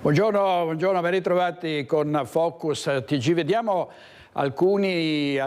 Buongiorno, ben ritrovati con Focus TG. Vediamo alcune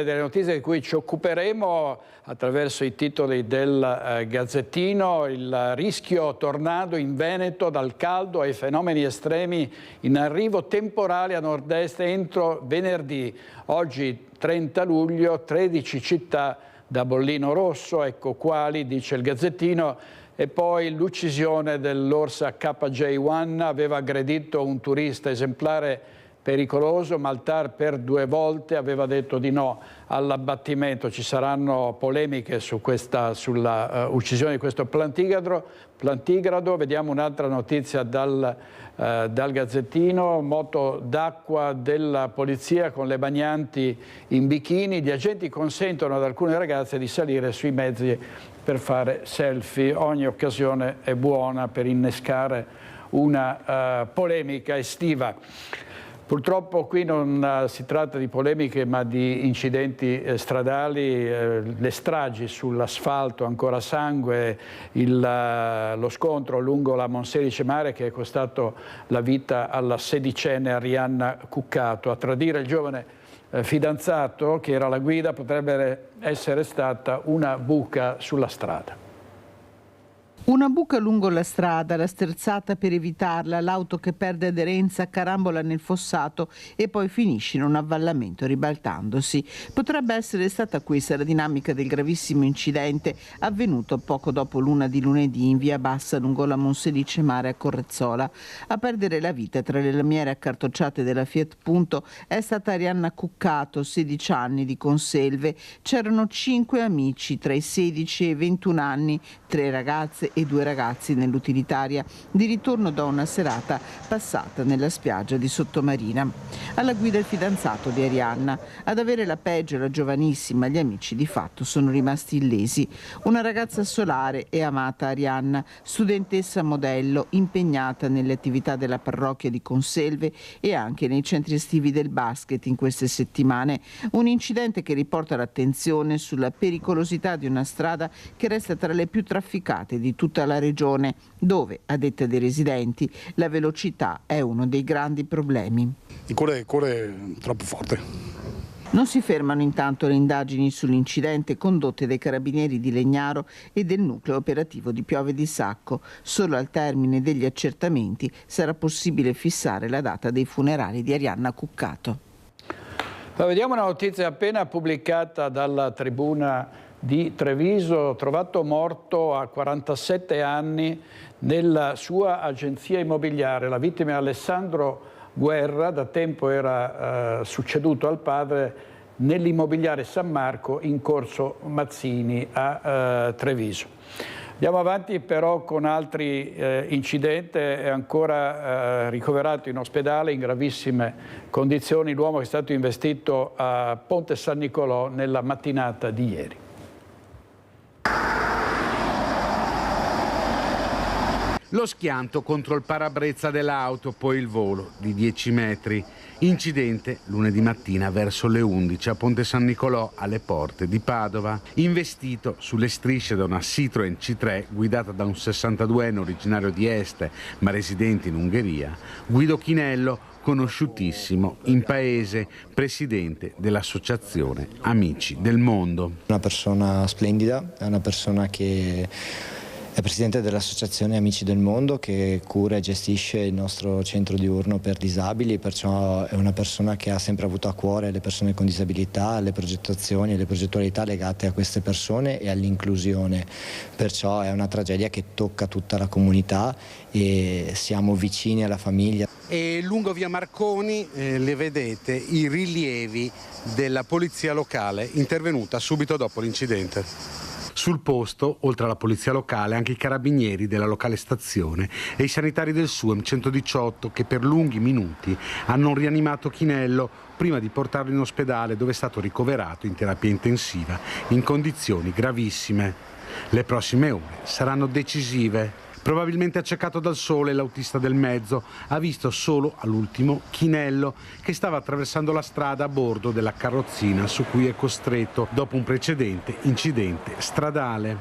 delle notizie di cui ci occuperemo attraverso i titoli del Gazzettino. Il rischio tornado in Veneto, dal caldo ai fenomeni estremi, in arrivo temporale a nord-est entro venerdì. Oggi 30 luglio, 13 città da bollino rosso, ecco quali, dice il Gazzettino. E poi l'uccisione dell'orsa KJ1, aveva aggredito un turista, esemplare pericoloso. Maltar per 2 volte aveva detto di no all'abbattimento. Ci saranno polemiche sulla uccisione di questo plantigrado. Vediamo un'altra notizia dal Gazzettino: moto d'acqua della polizia con le bagnanti in bikini. Gli agenti consentono ad alcune ragazze di salire sui mezzi per fare selfie. Ogni occasione è buona per innescare una polemica estiva. Purtroppo qui non si tratta di polemiche ma di incidenti stradali, le stragi sull'asfalto, ancora sangue, lo scontro lungo la Monselice Mare che è costato la vita alla 16enne Arianna Cuccato. A tradire il giovane fidanzato che era alla guida potrebbe essere stata una buca sulla strada. Una buca lungo la strada, la sterzata per evitarla, l'auto che perde aderenza, carambola nel fossato e poi finisce in un avvallamento ribaltandosi. Potrebbe essere stata questa la dinamica del gravissimo incidente avvenuto poco dopo l'1 di lunedì in via Bassa lungo la Monselice Mare a Correzzola. A perdere la vita tra le lamiere accartocciate della Fiat Punto è stata Arianna Cuccato, 16 anni, di Conselve. C'erano 5 amici tra i 16 e i 21 anni, 3 ragazze e 2 ragazzi nell'utilitaria, di ritorno da una serata passata nella spiaggia di Sottomarina. Alla guida il fidanzato di Arianna. Ad avere la peggio la giovanissima, gli amici di fatto sono rimasti illesi. Una ragazza solare e amata Arianna, studentessa modello, impegnata nelle attività della parrocchia di Conselve e anche nei centri estivi del basket in queste settimane. Un incidente che riporta l'attenzione sulla pericolosità di una strada che resta tra le più trafficate di tutta la regione, dove, a detta dei residenti, la velocità è uno dei grandi problemi. Il cuore troppo forte. Non si fermano intanto le indagini sull'incidente condotte dai carabinieri di Legnaro e del nucleo operativo di Piove di Sacco. Solo al termine degli accertamenti sarà possibile fissare la data dei funerali di Arianna Cuccato. Vediamo una notizia appena pubblicata dalla Tribuna di Treviso. Trovato morto a 47 anni nella sua agenzia immobiliare. La vittima è Alessandro Guerra, da tempo era succeduto al padre nell'immobiliare San Marco in Corso Mazzini a Treviso. Andiamo avanti però con altri incidenti. È ancora ricoverato in ospedale in gravissime condizioni l'uomo che è stato investito a Ponte San Nicolò nella mattinata di ieri. Lo schianto contro il parabrezza dell'auto, poi il volo di 10 metri. Incidente lunedì mattina verso le 11 a Ponte San Nicolò, alle porte di Padova. Investito sulle strisce da una Citroen C3 guidata da un 62enne originario di Este ma residente in Ungheria, Guido Chinello, conosciutissimo in paese, presidente dell'associazione Amici del Mondo. Una persona splendida, è una persona che è presidente dell'associazione Amici del Mondo che cura e gestisce il nostro centro diurno per disabili, perciò è una persona che ha sempre avuto a cuore le persone con disabilità, le progettazioni e le progettualità legate a queste persone e all'inclusione. Perciò è una tragedia che tocca tutta la comunità e siamo vicini alla famiglia. E lungo via Marconi le vedete i rilievi della polizia locale intervenuta subito dopo l'incidente. Sul posto, oltre alla polizia locale, anche i carabinieri della locale stazione e i sanitari del SUEM 118 che per lunghi minuti hanno rianimato Chinello prima di portarlo in ospedale dove è stato ricoverato in terapia intensiva in condizioni gravissime. Le prossime ore saranno decisive. Probabilmente accecato dal sole, l'autista del mezzo ha visto solo all'ultimo Chinello che stava attraversando la strada a bordo della carrozzina su cui è costretto dopo un precedente incidente stradale.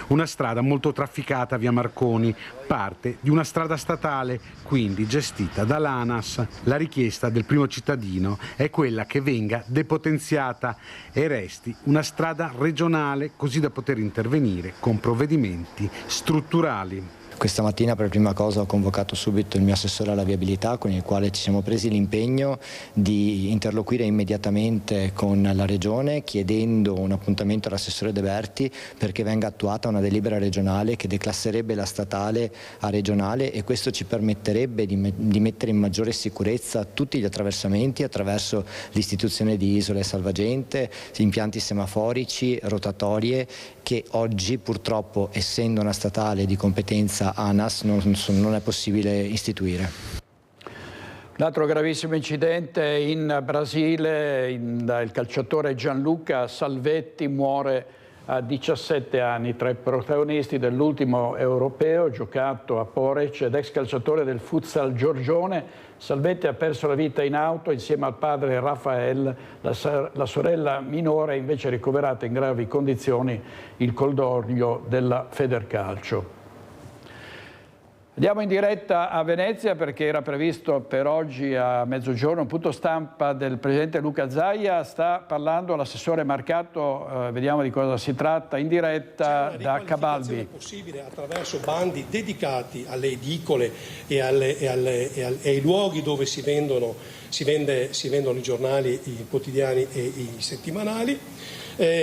Una strada molto trafficata via Marconi, parte di una strada statale, quindi gestita dall'ANAS. La richiesta del primo cittadino è quella che venga depotenziata e resti una strada regionale, così da poter intervenire con provvedimenti strutturali. Questa mattina per prima cosa ho convocato subito il mio assessore alla viabilità, con il quale ci siamo presi l'impegno di interloquire immediatamente con la Regione, chiedendo un appuntamento all'assessore De Berti perché venga attuata una delibera regionale che declasserebbe la statale a regionale, e questo ci permetterebbe di mettere in maggiore sicurezza tutti gli attraversamenti attraverso l'istituzione di isole salvagente, impianti semaforici, rotatorie, che oggi purtroppo, essendo una statale di competenza ANAS, non è possibile istituire. Un altro gravissimo incidente in Brasile, il calciatore Gianluca Salvetti muore a 17 anni, tra i protagonisti dell'ultimo europeo giocato a Porec ed ex calciatore del futsal Giorgione. Salvetti ha perso la vita in auto insieme al padre Rafael, la sorella minore è invece ricoverata in gravi condizioni, il cordoglio della Federcalcio. Andiamo in diretta a Venezia perché era previsto per oggi a mezzogiorno un punto stampa del presidente Luca Zaia. Sta parlando l'assessore Marcato, vediamo di cosa si tratta, in diretta da Cabalbi. È possibile attraverso bandi dedicati alle edicole e ai luoghi dove si vendono i giornali, i quotidiani e i settimanali.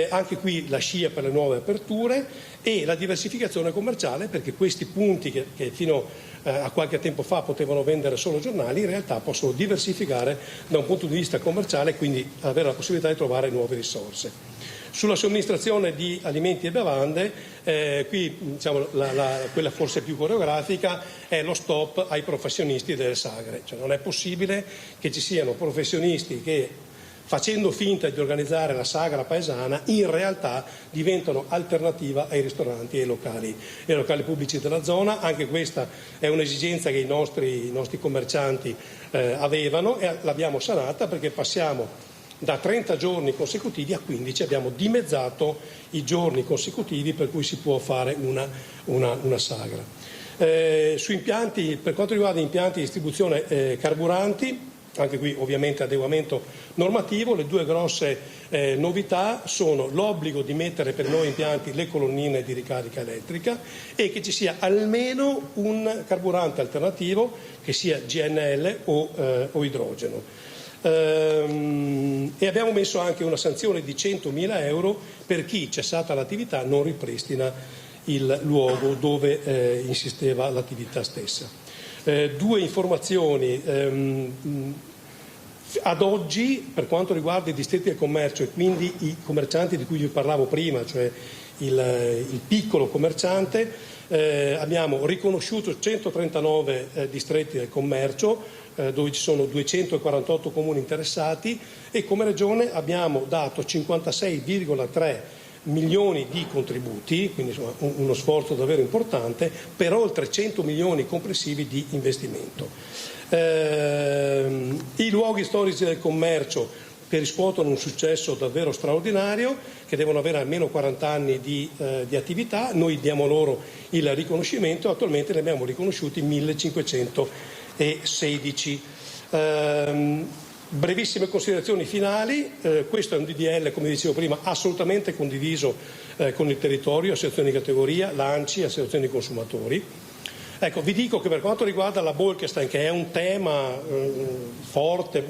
Anche qui la scia per le nuove aperture e la diversificazione commerciale, perché questi punti che fino a qualche tempo fa potevano vendere solo giornali, in realtà possono diversificare da un punto di vista commerciale e quindi avere la possibilità di trovare nuove risorse. Sulla somministrazione di alimenti e bevande, qui diciamo, quella forse più coreografica è lo stop ai professionisti delle sagre, cioè non è possibile che ci siano professionisti che, facendo finta di organizzare la sagra paesana, in realtà diventano alternativa ai ristoranti e ai locali pubblici della zona. Anche questa è un'esigenza che i nostri commercianti avevano e l'abbiamo sanata, perché passiamo da 30 giorni consecutivi a 15, abbiamo dimezzato i giorni consecutivi per cui si può fare una sagra. Su impianti, per quanto riguarda impianti di distribuzione carburanti, anche qui ovviamente adeguamento normativo. Le due grosse novità sono l'obbligo di mettere per i nuovi impianti le colonnine di ricarica elettrica e che ci sia almeno un carburante alternativo che sia GNL o idrogeno. E abbiamo messo anche una sanzione di 100.000 euro per chi, cessata l'attività, non ripristina il luogo dove insisteva l'attività stessa. Due informazioni. Ad oggi, per quanto riguarda i distretti del commercio e quindi i commercianti di cui vi parlavo prima, cioè il piccolo commerciante, abbiamo riconosciuto 139 distretti del commercio, dove ci sono 248 comuni interessati, e come Regione abbiamo dato 56,3 milioni di contributi, quindi insomma uno sforzo davvero importante, per oltre 100 milioni complessivi di investimento. I luoghi storici del commercio che riscuotono un successo davvero straordinario, che devono avere almeno 40 anni di attività, noi diamo loro il riconoscimento, attualmente ne abbiamo riconosciuti 1516. Brevissime considerazioni finali. Questo è un DDL, come dicevo prima, assolutamente condiviso con il territorio, associazioni di categoria, l'ANCI, associazioni di consumatori. Ecco, vi dico che per quanto riguarda la Bolkestein, che è un tema forte,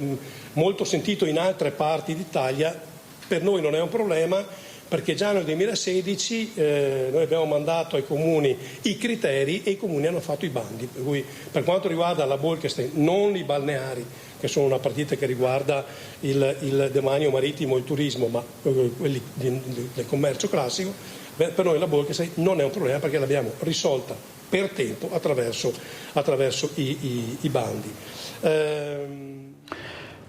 molto sentito in altre parti d'Italia, per noi non è un problema, perché già nel 2016 noi abbiamo mandato ai comuni i criteri e i comuni hanno fatto i bandi, per cui per quanto riguarda la Bolkestein, non i balneari, che sono una partita che riguarda il demanio marittimo e il turismo, ma quelli del commercio classico, per noi la Bolkestein non è un problema, perché l'abbiamo risolta per tempo attraverso i bandi.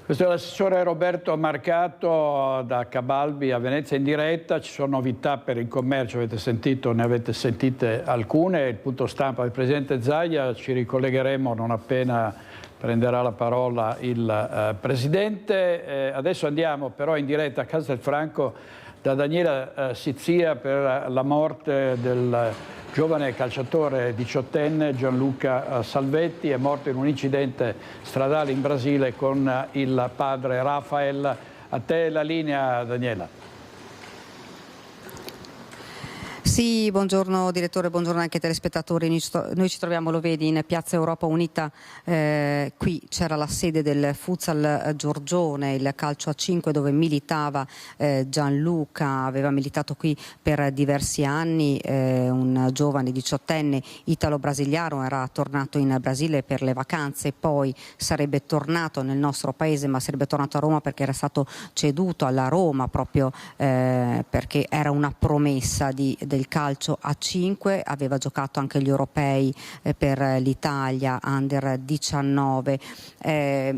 Questo è l'assessore Roberto Marcato da Cabalbi a Venezia in diretta. Ci sono novità per il commercio, avete sentito, ne avete sentite alcune. Il punto stampa del presidente Zaia, ci ricollegheremo non appena prenderà la parola il presidente. Adesso andiamo però in diretta a Castelfranco da Daniela Sizia per la morte del giovane calciatore 18enne Gianluca Salvetti, è morto in un incidente stradale in Brasile con il padre Rafael. A te la linea, Daniela. Sì, buongiorno direttore, buongiorno anche ai telespettatori. Noi ci troviamo, lo vedi, in Piazza Europa Unita. Qui c'era la sede del Futsal Giorgione, il calcio a 5 dove militava Gianluca, aveva militato qui per diversi anni, un giovane 18enne italo-brasiliano, era tornato in Brasile per le vacanze, poi sarebbe tornato nel nostro paese, ma sarebbe tornato a Roma perché era stato ceduto alla Roma proprio perché era una promessa del calcio a 5, aveva giocato anche gli europei per l'Italia under 19. È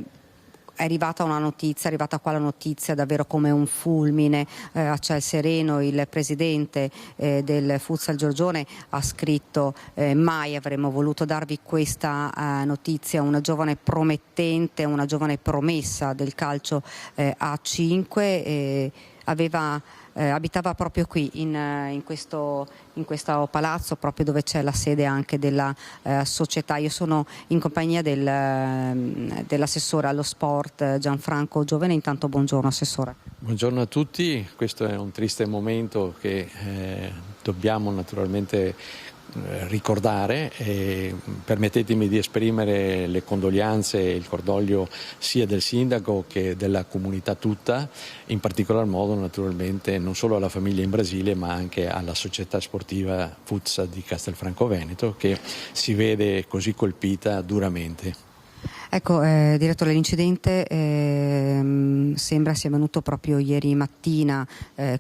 arrivata qua la notizia davvero come un fulmine a ciel sereno. Il presidente del Futsal Giorgione ha scritto: mai avremmo voluto darvi questa notizia, una giovane promettente, una giovane promessa del calcio a 5, abitava proprio qui in questo palazzo, proprio dove c'è la sede anche della società. Io sono in compagnia dell'assessore allo sport Gianfranco Giovene. Intanto buongiorno assessore. Buongiorno a tutti, questo è un triste momento che dobbiamo naturalmente ricordare, e permettetemi di esprimere le condoglianze e il cordoglio sia del sindaco che della comunità tutta, in particolar modo naturalmente non solo alla famiglia in Brasile ma anche alla società sportiva Futsal di Castelfranco Veneto, che si vede così colpita duramente. Ecco, direttore, l'incidente sembra sia venuto proprio ieri mattina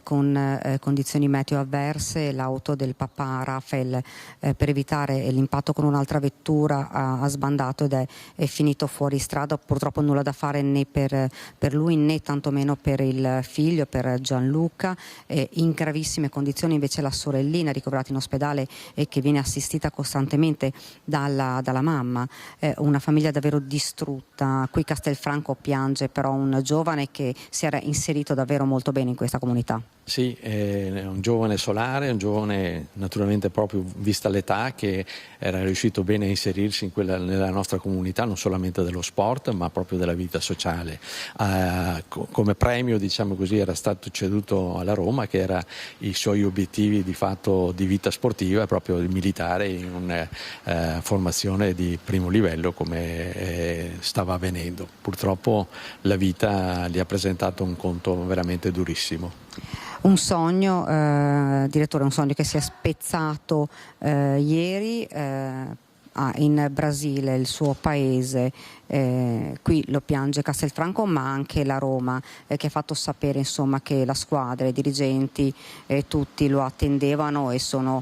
con condizioni meteo avverse. L'auto del papà Rafael per evitare l'impatto con un'altra vettura ha sbandato ed è finito fuori strada. Purtroppo nulla da fare né per lui né tantomeno per il figlio, per Gianluca. In gravissime condizioni invece la sorellina ricoverata in ospedale e che viene assistita costantemente dalla mamma. Una famiglia davvero distrutta. Qui Castelfranco piange però un giovane che si era inserito davvero molto bene in questa comunità. Sì, è un giovane solare, un giovane naturalmente proprio vista l'età che era riuscito bene a inserirsi nella nostra comunità, non solamente dello sport ma proprio della vita sociale. Come premio, diciamo così, era stato ceduto alla Roma, che era i suoi obiettivi di fatto di vita sportiva, proprio di militare in una formazione di primo livello come stava avvenendo. Purtroppo la vita gli ha presentato un conto veramente durissimo. Un sogno, direttore, un sogno che si è spezzato ieri in Brasile, il suo paese. Qui lo piange Castelfranco ma anche la Roma, che ha fatto sapere insomma che la squadra, i dirigenti, tutti lo attendevano e sono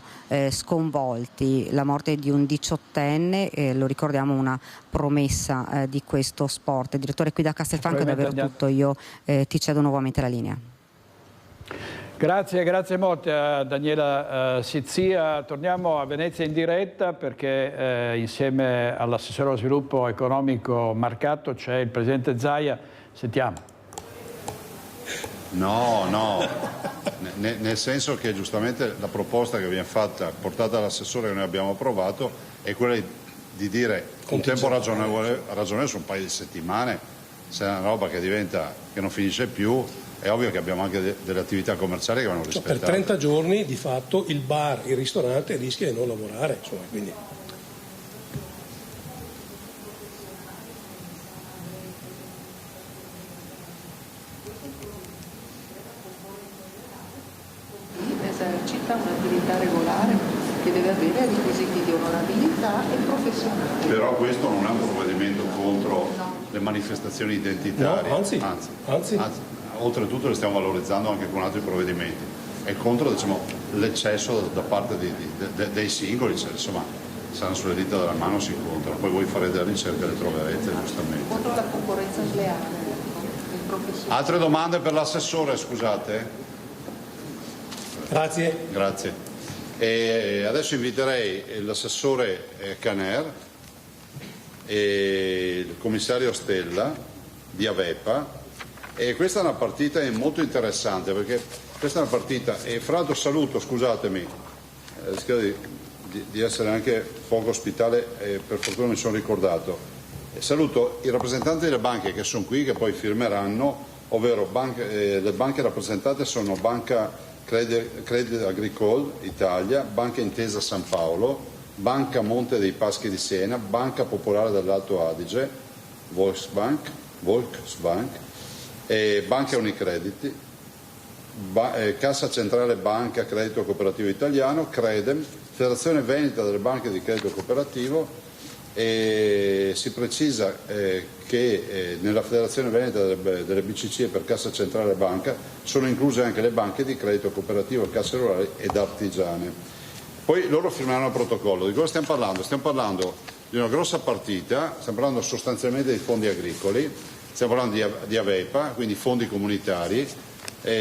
sconvolti. La morte di un 18enne, lo ricordiamo, una promessa di questo sport. Direttore, qui da Castelfranco è davvero tutto, io ti cedo nuovamente la linea. Grazie molte a Daniela Sizia. Torniamo a Venezia in diretta perché insieme all'assessore allo sviluppo economico Marcato c'è il presidente Zaia. Sentiamo. No, nel senso che giustamente la proposta che viene fatta, portata all'assessore, che noi abbiamo approvato, è quella di dire un tempo ragionevole su un paio di settimane, se è una roba che non finisce più. È ovvio che abbiamo anche delle attività commerciali che vanno rispettate. Per 30 giorni di fatto il bar, il ristorante rischia di non lavorare, insomma, quindi. Esercita un'attività regolare che deve avere requisiti di onorabilità e professionalità. Però questo non è un provvedimento contro le manifestazioni identitarie. No, anzi. Oltretutto le stiamo valorizzando anche con altri provvedimenti. È contro, diciamo, l'eccesso da parte dei singoli, cioè, insomma, saranno sulle dita della mano, si incontrano. Poi voi farete la ricerca e le troverete, giustamente. Contro la concorrenza sleale del professore. Altre domande per l'assessore, scusate? Grazie. E adesso inviterei l'assessore Caner e il commissario Stella di Avepa. E questa è una partita molto interessante perché questa è una partita. E fra l'altro saluto, scusatemi, rischio di essere anche poco ospitale, e per fortuna mi sono ricordato. Saluto i rappresentanti delle banche che sono qui, che poi firmeranno, ovvero le banche rappresentate sono Banca Credit Agricole Italia, Banca Intesa San Paolo, Banca Monte dei Paschi di Siena, Banca Popolare dell'Alto Adige, Volksbank, Banca Unicredit, Cassa Centrale Banca Credito Cooperativo Italiano, Credem, Federazione Veneta delle Banche di Credito Cooperativo, e si precisa che nella Federazione Veneta delle BCC e per Cassa Centrale Banca sono incluse anche le banche di credito cooperativo, casse rurali ed artigiane. Poi loro firmeranno il protocollo. Di cosa stiamo parlando? Stiamo parlando di una grossa partita, stiamo parlando sostanzialmente di fondi agricoli, stiamo parlando di Avepa, quindi fondi comunitari.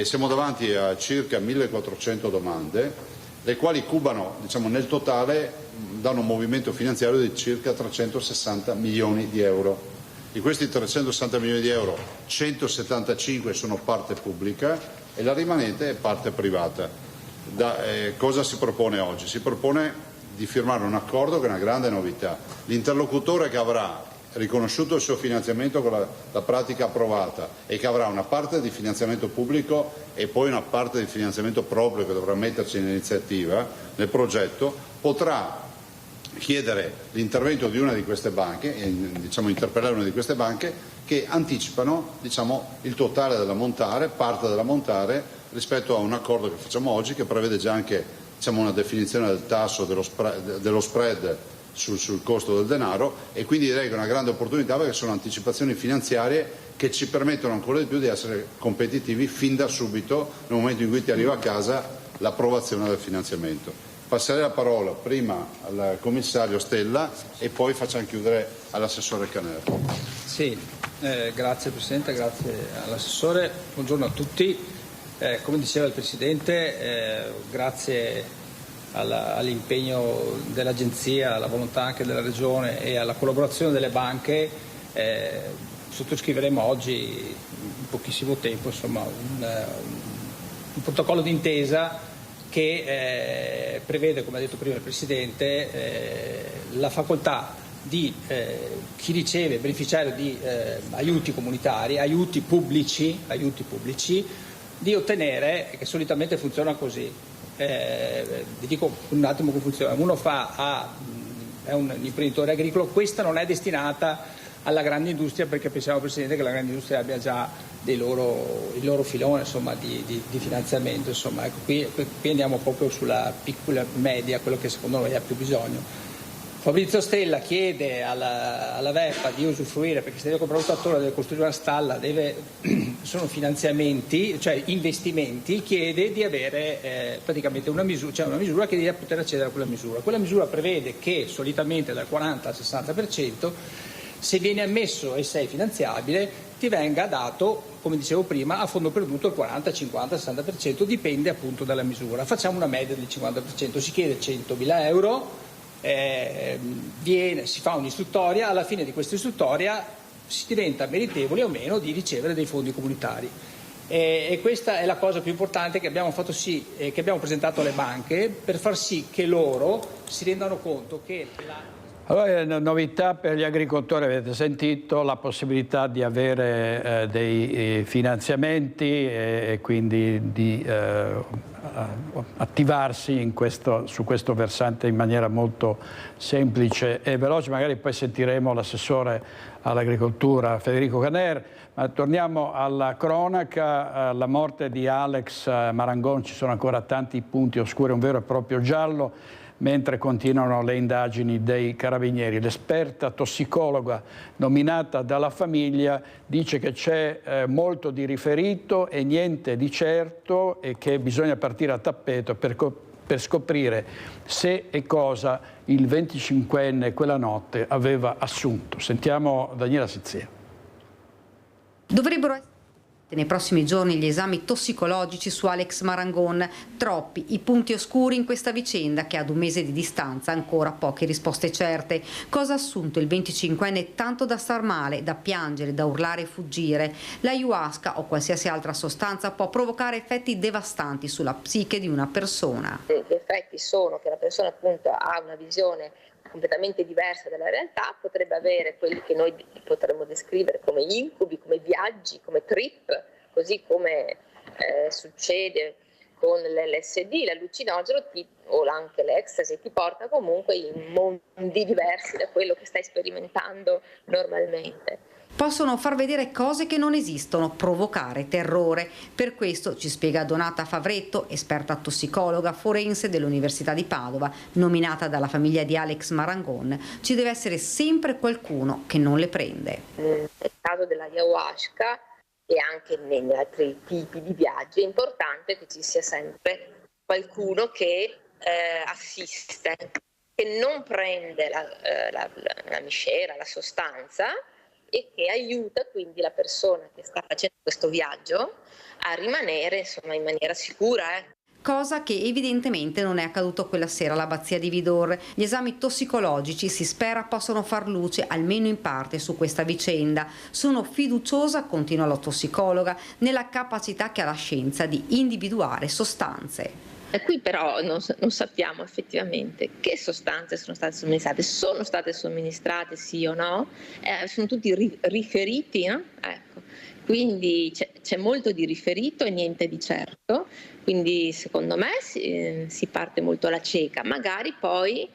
Siamo davanti a circa 1400 domande, le quali cubano, diciamo, nel totale danno un movimento finanziario di circa 360 milioni di euro. Di questi 360 milioni di euro, 175 sono parte pubblica e la rimanente è parte privata. Cosa si propone oggi? Si propone di firmare un accordo che è una grande novità. L'interlocutore che avrà riconosciuto il suo finanziamento con la pratica approvata e che avrà una parte di finanziamento pubblico e poi una parte di finanziamento proprio che dovrà metterci in iniziativa nel progetto, potrà chiedere l'intervento di una di queste banche, diciamo interpellare una di queste banche che anticipano, diciamo, il totale dell'ammontare, parte dell'ammontare rispetto a un accordo che facciamo oggi, che prevede già anche, diciamo, una definizione del tasso dello spread sul costo del denaro, e quindi direi che è una grande opportunità perché sono anticipazioni finanziarie che ci permettono ancora di più di essere competitivi fin da subito nel momento in cui ti arriva a casa l'approvazione del finanziamento. Passerei la parola prima al commissario Stella e poi facciamo chiudere all'assessore Caner. Sì, grazie Presidente, grazie all'assessore, buongiorno a tutti. Come diceva il Presidente, grazie all'impegno dell'Agenzia, alla volontà anche della Regione e alla collaborazione delle banche, sottoscriveremo oggi in pochissimo tempo, insomma, un protocollo d'intesa che prevede, come ha detto prima il Presidente, la facoltà di chi riceve beneficiario di aiuti comunitari, aiuti pubblici, di ottenere, che solitamente funziona così. Vi dico un attimo come funziona. Uno è un imprenditore agricolo, questa non è destinata alla grande industria, perché pensiamo, Presidente, che la grande industria abbia già il loro filone, insomma, di finanziamento, insomma. Ecco, qui andiamo proprio sulla piccola media, quello che secondo noi ha più bisogno. Fabrizio Stella chiede alla VEPA di usufruire, perché se deve comprare un trattore, deve costruire una stalla, sono finanziamenti, cioè investimenti, chiede di avere praticamente una misura che deve poter accedere a quella misura. Quella misura prevede che solitamente dal 40 al 60%, se viene ammesso e sei finanziabile, ti venga dato, come dicevo prima, a fondo perduto il 40, 50, 60%, dipende appunto dalla misura. Facciamo una media del 50%, si chiede 100.000 euro, si fa un'istruttoria, alla fine di questa istruttoria si diventa meritevoli o meno di ricevere dei fondi comunitari. E questa è la cosa più importante che abbiamo fatto che abbiamo presentato alle banche, per far sì che loro si rendano conto che Allora, novità per gli agricoltori, avete sentito la possibilità di avere dei finanziamenti e quindi di attivarsi su questo versante in maniera molto semplice e veloce. Magari poi sentiremo l'assessore all'agricoltura Federico Caner, ma torniamo alla cronaca. La morte di Alex Marangon, ci sono ancora tanti punti oscuri, un vero e proprio giallo, mentre continuano le indagini dei carabinieri. L'esperta tossicologa nominata dalla famiglia dice che c'è molto di riferito e niente di certo, e che bisogna partire a tappeto per scoprire se e cosa il 25enne quella notte aveva assunto. Sentiamo Daniela Sizia. Nei prossimi giorni gli esami tossicologici su Alex Marangon. Troppi i punti oscuri in questa vicenda che ad un mese di distanza ha ancora poche risposte certe. Cosa ha assunto il 25enne tanto da star male, da piangere, da urlare e fuggire? La ayahuasca o qualsiasi altra sostanza può provocare effetti devastanti sulla psiche di una persona. Gli effetti sono che la persona appunto ha una visione completamente diversa dalla realtà, potrebbe avere quelli che noi potremmo descrivere come incubi, come viaggi, come trip, così come succede con l'LSD, l'allucinogeno o anche l'ecstasy, ti porta comunque in mondi diversi da quello che stai sperimentando normalmente. Possono far vedere cose che non esistono, provocare terrore. Per questo, ci spiega Donata Favretto, esperta tossicologa forense dell'Università di Padova, nominata dalla famiglia di Alex Marangon, ci deve essere sempre qualcuno che non le prende. Nel caso dell'ayahuasca e anche negli altri tipi di viaggi è importante che ci sia sempre qualcuno che assiste, che non prende la miscela, la sostanza, e che aiuta quindi la persona che sta facendo questo viaggio a rimanere insomma in maniera sicura. Cosa che evidentemente non è accaduto quella sera all'abbazia di Vidor. Gli esami tossicologici si spera possano far luce almeno in parte su questa vicenda. Sono fiduciosa, continua la tossicologa, nella capacità che ha la scienza di individuare sostanze. Qui però non sappiamo effettivamente che sostanze sono state somministrate sì o no, sono tutti riferiti, no? Ecco. Quindi c'è molto di riferito e niente di certo, quindi secondo me si parte molto alla cieca, magari poi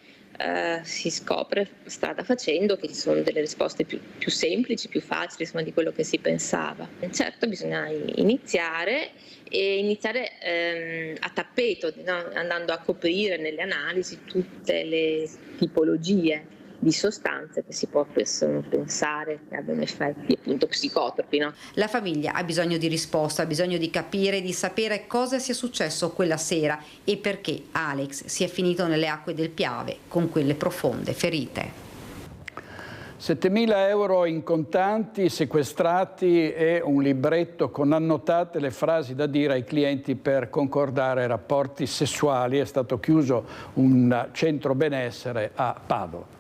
si scopre strada facendo che ci sono delle risposte più semplici, più facili insomma, di quello che si pensava. Certo bisogna iniziare a tappeto, no? Andando a coprire nelle analisi tutte le tipologie di sostanze che si possono pensare che abbiano effetti appunto psicotropi. No? La famiglia ha bisogno di risposta, ha bisogno di capire, di sapere cosa sia successo quella sera e perché Alex sia finito nelle acque del Piave con quelle profonde ferite. 7.000 euro in contanti sequestrati e un libretto con annotate le frasi da dire ai clienti per concordare rapporti sessuali. È stato chiuso un centro benessere a Padova.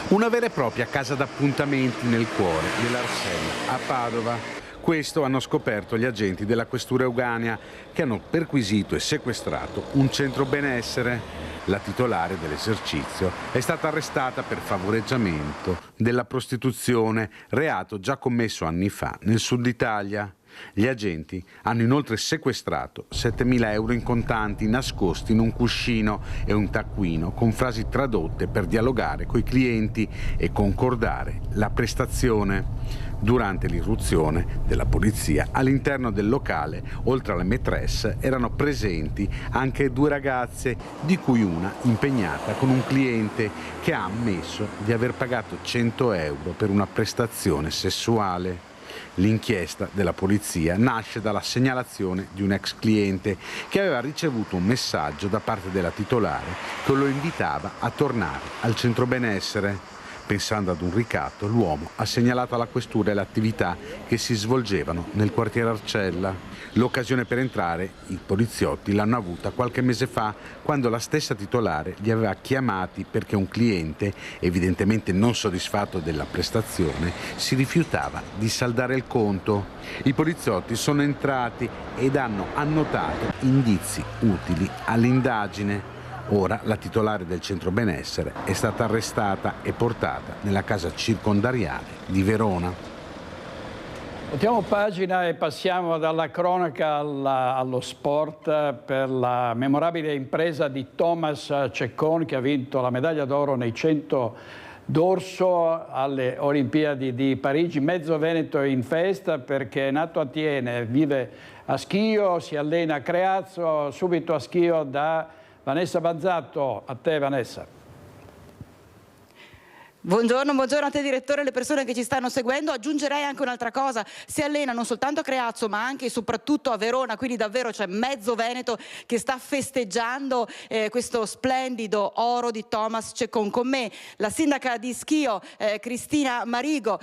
Una vera e propria casa d'appuntamenti nel cuore dell'Arsella a Padova. Questo hanno scoperto gli agenti della questura Euganea che hanno perquisito e sequestrato un centro benessere. La titolare dell'esercizio è stata arrestata per favoreggiamento della prostituzione, reato già commesso anni fa nel sud Italia. Gli agenti hanno inoltre sequestrato 7.000 euro in contanti nascosti in un cuscino e un taccuino con frasi tradotte per dialogare coi clienti e concordare la prestazione. Durante l'irruzione della polizia all'interno del locale, oltre alle maîtresse, erano presenti anche 2 ragazze, di cui una impegnata con un cliente che ha ammesso di aver pagato 100 euro per una prestazione sessuale. L'inchiesta della polizia nasce dalla segnalazione di un ex cliente che aveva ricevuto un messaggio da parte della titolare che lo invitava a tornare al centro benessere. Pensando ad un ricatto, l'uomo ha segnalato alla questura le attività che si svolgevano nel quartiere Arcella. L'occasione per entrare i poliziotti l'hanno avuta qualche mese fa, quando la stessa titolare li aveva chiamati perché un cliente, evidentemente non soddisfatto della prestazione, si rifiutava di saldare il conto. I poliziotti sono entrati ed hanno annotato indizi utili all'indagine. Ora la titolare del centro benessere è stata arrestata e portata nella casa circondariale di Verona. Voltiamo pagina e passiamo dalla cronaca allo sport per la memorabile impresa di Thomas Ceccon, che ha vinto la medaglia d'oro nei 100 d'orso alle Olimpiadi di Parigi. Mezzo Veneto in festa perché è nato a Tiene, vive a Schio, si allena a Creazzo, subito a Schio da Vanessa Bazzato. A te Vanessa. Buongiorno a te direttore e alle persone che ci stanno seguendo. Aggiungerei anche un'altra cosa: si allena non soltanto a Creazzo ma anche e soprattutto a Verona, quindi davvero c'è mezzo Veneto che sta festeggiando questo splendido oro di Thomas Cecon. Con me la sindaca di Schio Cristina Marigo.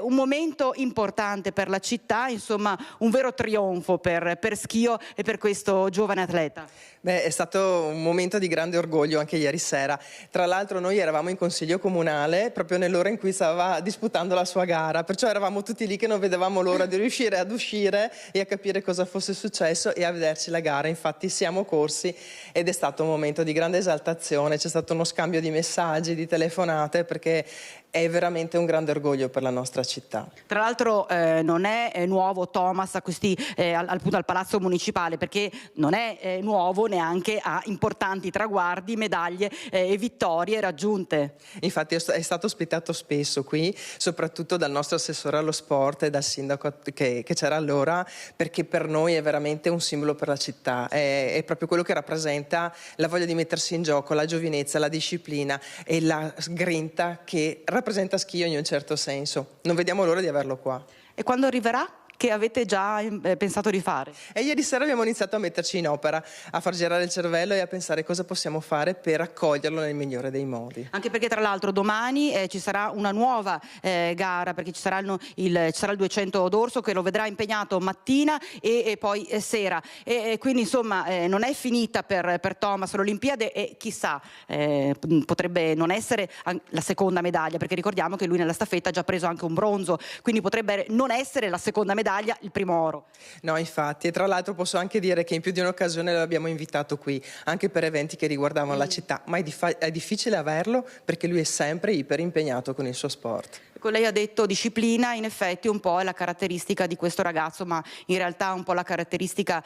Un momento importante per la città, insomma un vero trionfo per Schio e per questo giovane atleta. Beh, è stato un momento di grande orgoglio anche ieri sera. Tra l'altro noi eravamo in consiglio comunale proprio nell'ora in cui stava disputando la sua gara, perciò eravamo tutti lì che non vedevamo l'ora di riuscire ad uscire e a capire cosa fosse successo e a vederci la gara. Infatti siamo corsi ed è stato un momento di grande esaltazione, c'è stato uno scambio di messaggi, di telefonate, perché è veramente un grande orgoglio per la nostra città. Tra l'altro non è nuovo Thomas a questi, appunto al Palazzo Municipale, perché non è nuovo neanche a importanti traguardi, medaglie e vittorie raggiunte. Infatti è stato ospitato spesso qui, soprattutto dal nostro assessore allo sport e dal sindaco che c'era allora, perché per noi è veramente un simbolo per la città, è proprio quello che rappresenta la voglia di mettersi in gioco, la giovinezza, la disciplina e la grinta che rappresenta Schio in un certo senso. Non vediamo l'ora di averlo qua. E quando arriverà? Che avete già pensato di fare? E ieri sera abbiamo iniziato a metterci in opera, a far girare il cervello e a pensare cosa possiamo fare per accoglierlo nel migliore dei modi. Anche perché tra l'altro domani ci sarà una nuova gara, perché ci sarà il 200 d'orso che lo vedrà impegnato mattina e poi sera. E quindi insomma non è finita per Thomas l'Olimpiade e chissà, potrebbe non essere la seconda medaglia, perché ricordiamo che lui nella staffetta ha già preso anche un bronzo, quindi potrebbe non essere la seconda medaglia, il primo oro. No, infatti, e tra l'altro posso anche dire che in più di un'occasione l'abbiamo invitato qui, anche per eventi che riguardavano la città, ma è difficile averlo perché lui è sempre iper impegnato con il suo sport. Lei ha detto disciplina, in effetti un po' è la caratteristica di questo ragazzo, ma in realtà un po' la caratteristica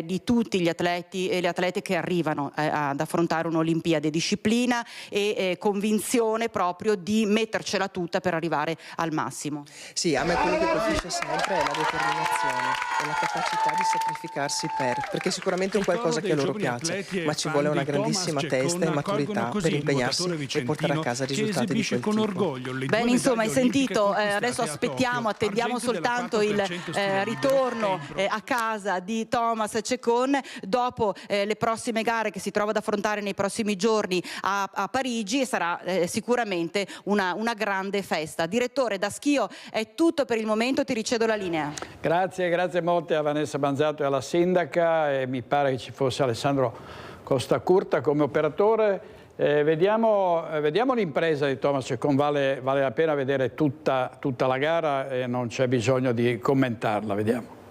di tutti gli atleti e le atlete che arrivano ad affrontare un'Olimpiade. Disciplina e convinzione proprio di mettercela tutta per arrivare al massimo. Sì, a me quello che colpisce sempre è la determinazione e la capacità di sacrificarsi perché sicuramente è un qualcosa che a loro piace, ma ci vuole una grandissima testa e maturità per impegnarsi e portare a casa risultati di quel tipo. Bene, insomma, sentito, adesso attendiamo soltanto il ritorno a casa di Thomas Cecon dopo le prossime gare che si trova ad affrontare nei prossimi giorni a Parigi, e sarà sicuramente una grande festa. Direttore, da Schio è tutto per il momento, ti ricedo la linea. Grazie molte a Vanessa Banzato e alla sindaca, e mi pare che ci fosse Alessandro Costacurta come operatore. Vediamo l'impresa di Thomas Cecon, vale la pena vedere tutta la gara e non c'è bisogno di commentarla, vediamo.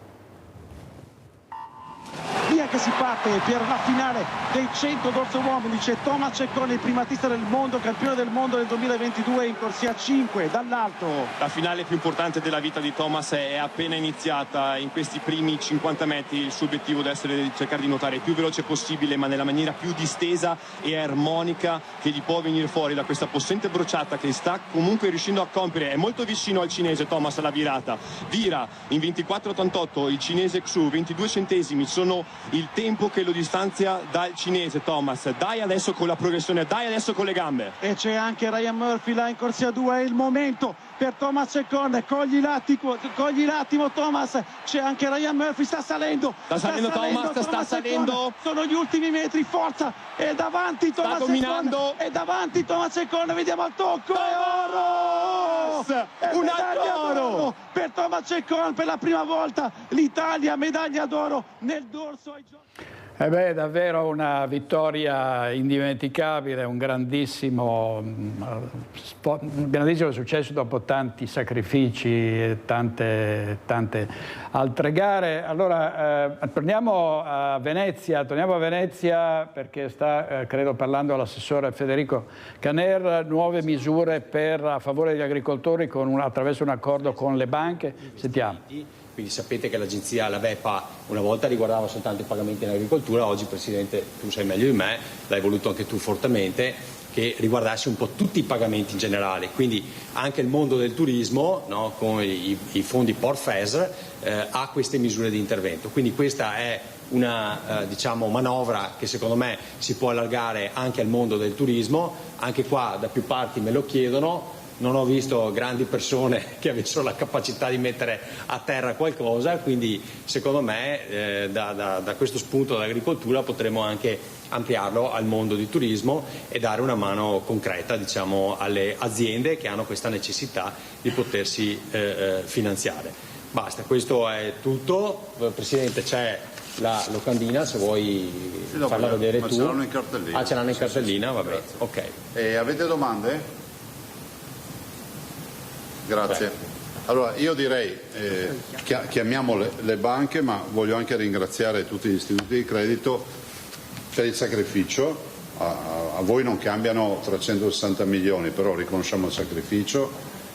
Via che si parte per la finale dei 100 d'orso uomini. C'è Thomas Cecon, il primatista del mondo, campione del mondo nel 2022 in corsia 5 dall'alto. La finale più importante della vita di Thomas è appena iniziata. In questi primi 50 metri il suo obiettivo deve essere cercare di nuotare il più veloce possibile, ma nella maniera più distesa e armonica che gli può venire fuori da questa possente brociata che sta comunque riuscendo a compiere. È molto vicino al cinese Thomas alla virata, vira in 24,88, il cinese Xu 22 centesimi sono il tempo che lo distanzia dal cinese Thomas. Dai adesso con la progressione, dai adesso con le gambe. E c'è anche Ryan Murphy là in corsia 2, è il momento per Thomas Cecon, cogli l'attimo Thomas, c'è anche Ryan Murphy, sta salendo Thomas, sta salendo, sono gli ultimi metri, forza, è davanti Thomas sta dominando, è davanti Thomas Cecon, vediamo il tocco, è oro, un altro oro per Thomas Cecon, per la prima volta l'Italia medaglia d'oro nel dorso ai giochi. Davvero una vittoria indimenticabile, un grandissimo successo dopo tanti sacrifici e tante altre gare. Allora torniamo a Venezia perché sta, credo, parlando l'assessore Federico Caner, nuove misure a favore degli agricoltori attraverso un accordo con le banche. Sentiamo. Quindi sapete che l'agenzia, la VEPA, una volta riguardava soltanto i pagamenti in agricoltura, oggi Presidente, tu sai meglio di me, l'hai voluto anche tu fortemente, che riguardasse un po' tutti i pagamenti in generale, quindi anche il mondo del turismo, no, con i fondi Portfes ha queste misure di intervento. Quindi questa è una diciamo manovra che secondo me si può allargare anche al mondo del turismo. Anche qua da più parti me lo chiedono, non ho visto grandi persone che avessero la capacità di mettere a terra qualcosa, quindi secondo me da questo spunto dell'agricoltura potremo anche ampliarlo al mondo di turismo e dare una mano concreta, diciamo, alle aziende che hanno questa necessità di potersi finanziare. Basta, questo è tutto. Presidente, c'è la locandina, se vuoi farla vedere tu. Ce l'hanno in cartellina. Ah, ce l'hanno in cartellina, va bene. Ok. Avete domande? Grazie. Allora io direi chiamiamo le banche, ma voglio anche ringraziare tutti gli istituti di credito per il sacrificio. A voi non cambiano 360 milioni, però riconosciamo il sacrificio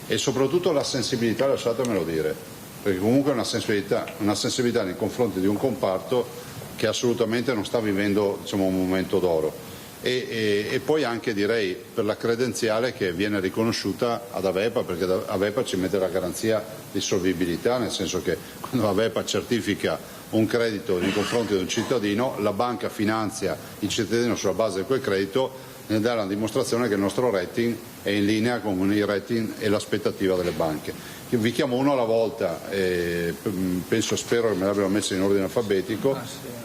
e soprattutto la sensibilità, lasciatemelo dire, perché comunque è una sensibilità nei confronti di un comparto che assolutamente non sta vivendo, diciamo, un momento d'oro. E poi anche direi per la credenziale che viene riconosciuta ad Avepa, perché Avepa ci mette la garanzia di solvibilità, nel senso che quando Avepa certifica un credito nei confronti di un cittadino, la banca finanzia il cittadino sulla base di quel credito nel dare la dimostrazione che il nostro rating è in linea con i rating e l'aspettativa delle banche. Io vi chiamo uno alla volta, spero che me l'abbiano messo in ordine alfabetico.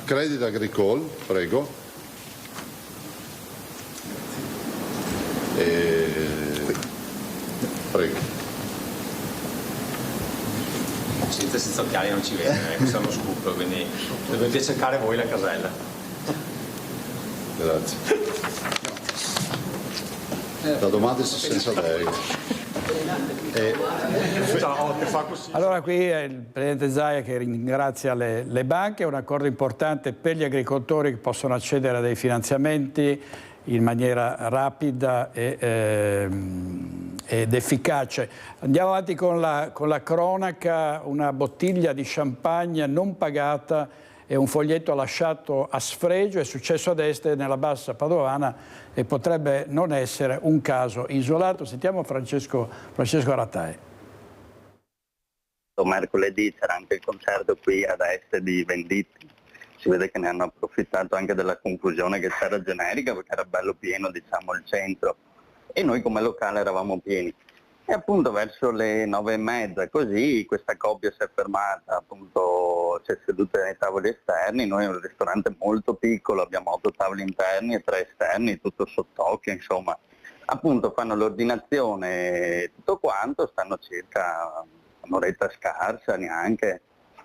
Crédit Agricole, prego. Prego. Senza occhiali non ci vede, questo è uno scoop, quindi dovete cercare voi la casella. Grazie. La domanda è senza lei. Allora qui è il Presidente Zaia che ringrazia le banche, è un accordo importante per gli agricoltori che possono accedere a dei finanziamenti in maniera rapida ed efficace. Andiamo avanti con la cronaca. Una bottiglia di champagne non pagata e un foglietto lasciato a sfregio è successo ad Este nella Bassa Padovana e potrebbe non essere un caso isolato. Sentiamo Francesco Ratai. Mercoledì c'era anche il concerto qui ad Este di Venditti. Si vede che ne hanno approfittato anche della confusione che c'era generica, perché era bello pieno, diciamo, il centro, e noi come locale eravamo pieni. E appunto verso le 9:30 così questa coppia si è fermata, appunto si è seduta nei tavoli esterni. Noi un ristorante molto piccolo, abbiamo 8 tavoli interni e 3 esterni, tutto sott'occhio, insomma. Appunto fanno l'ordinazione e tutto quanto, stanno circa un'oretta scarsa neanche.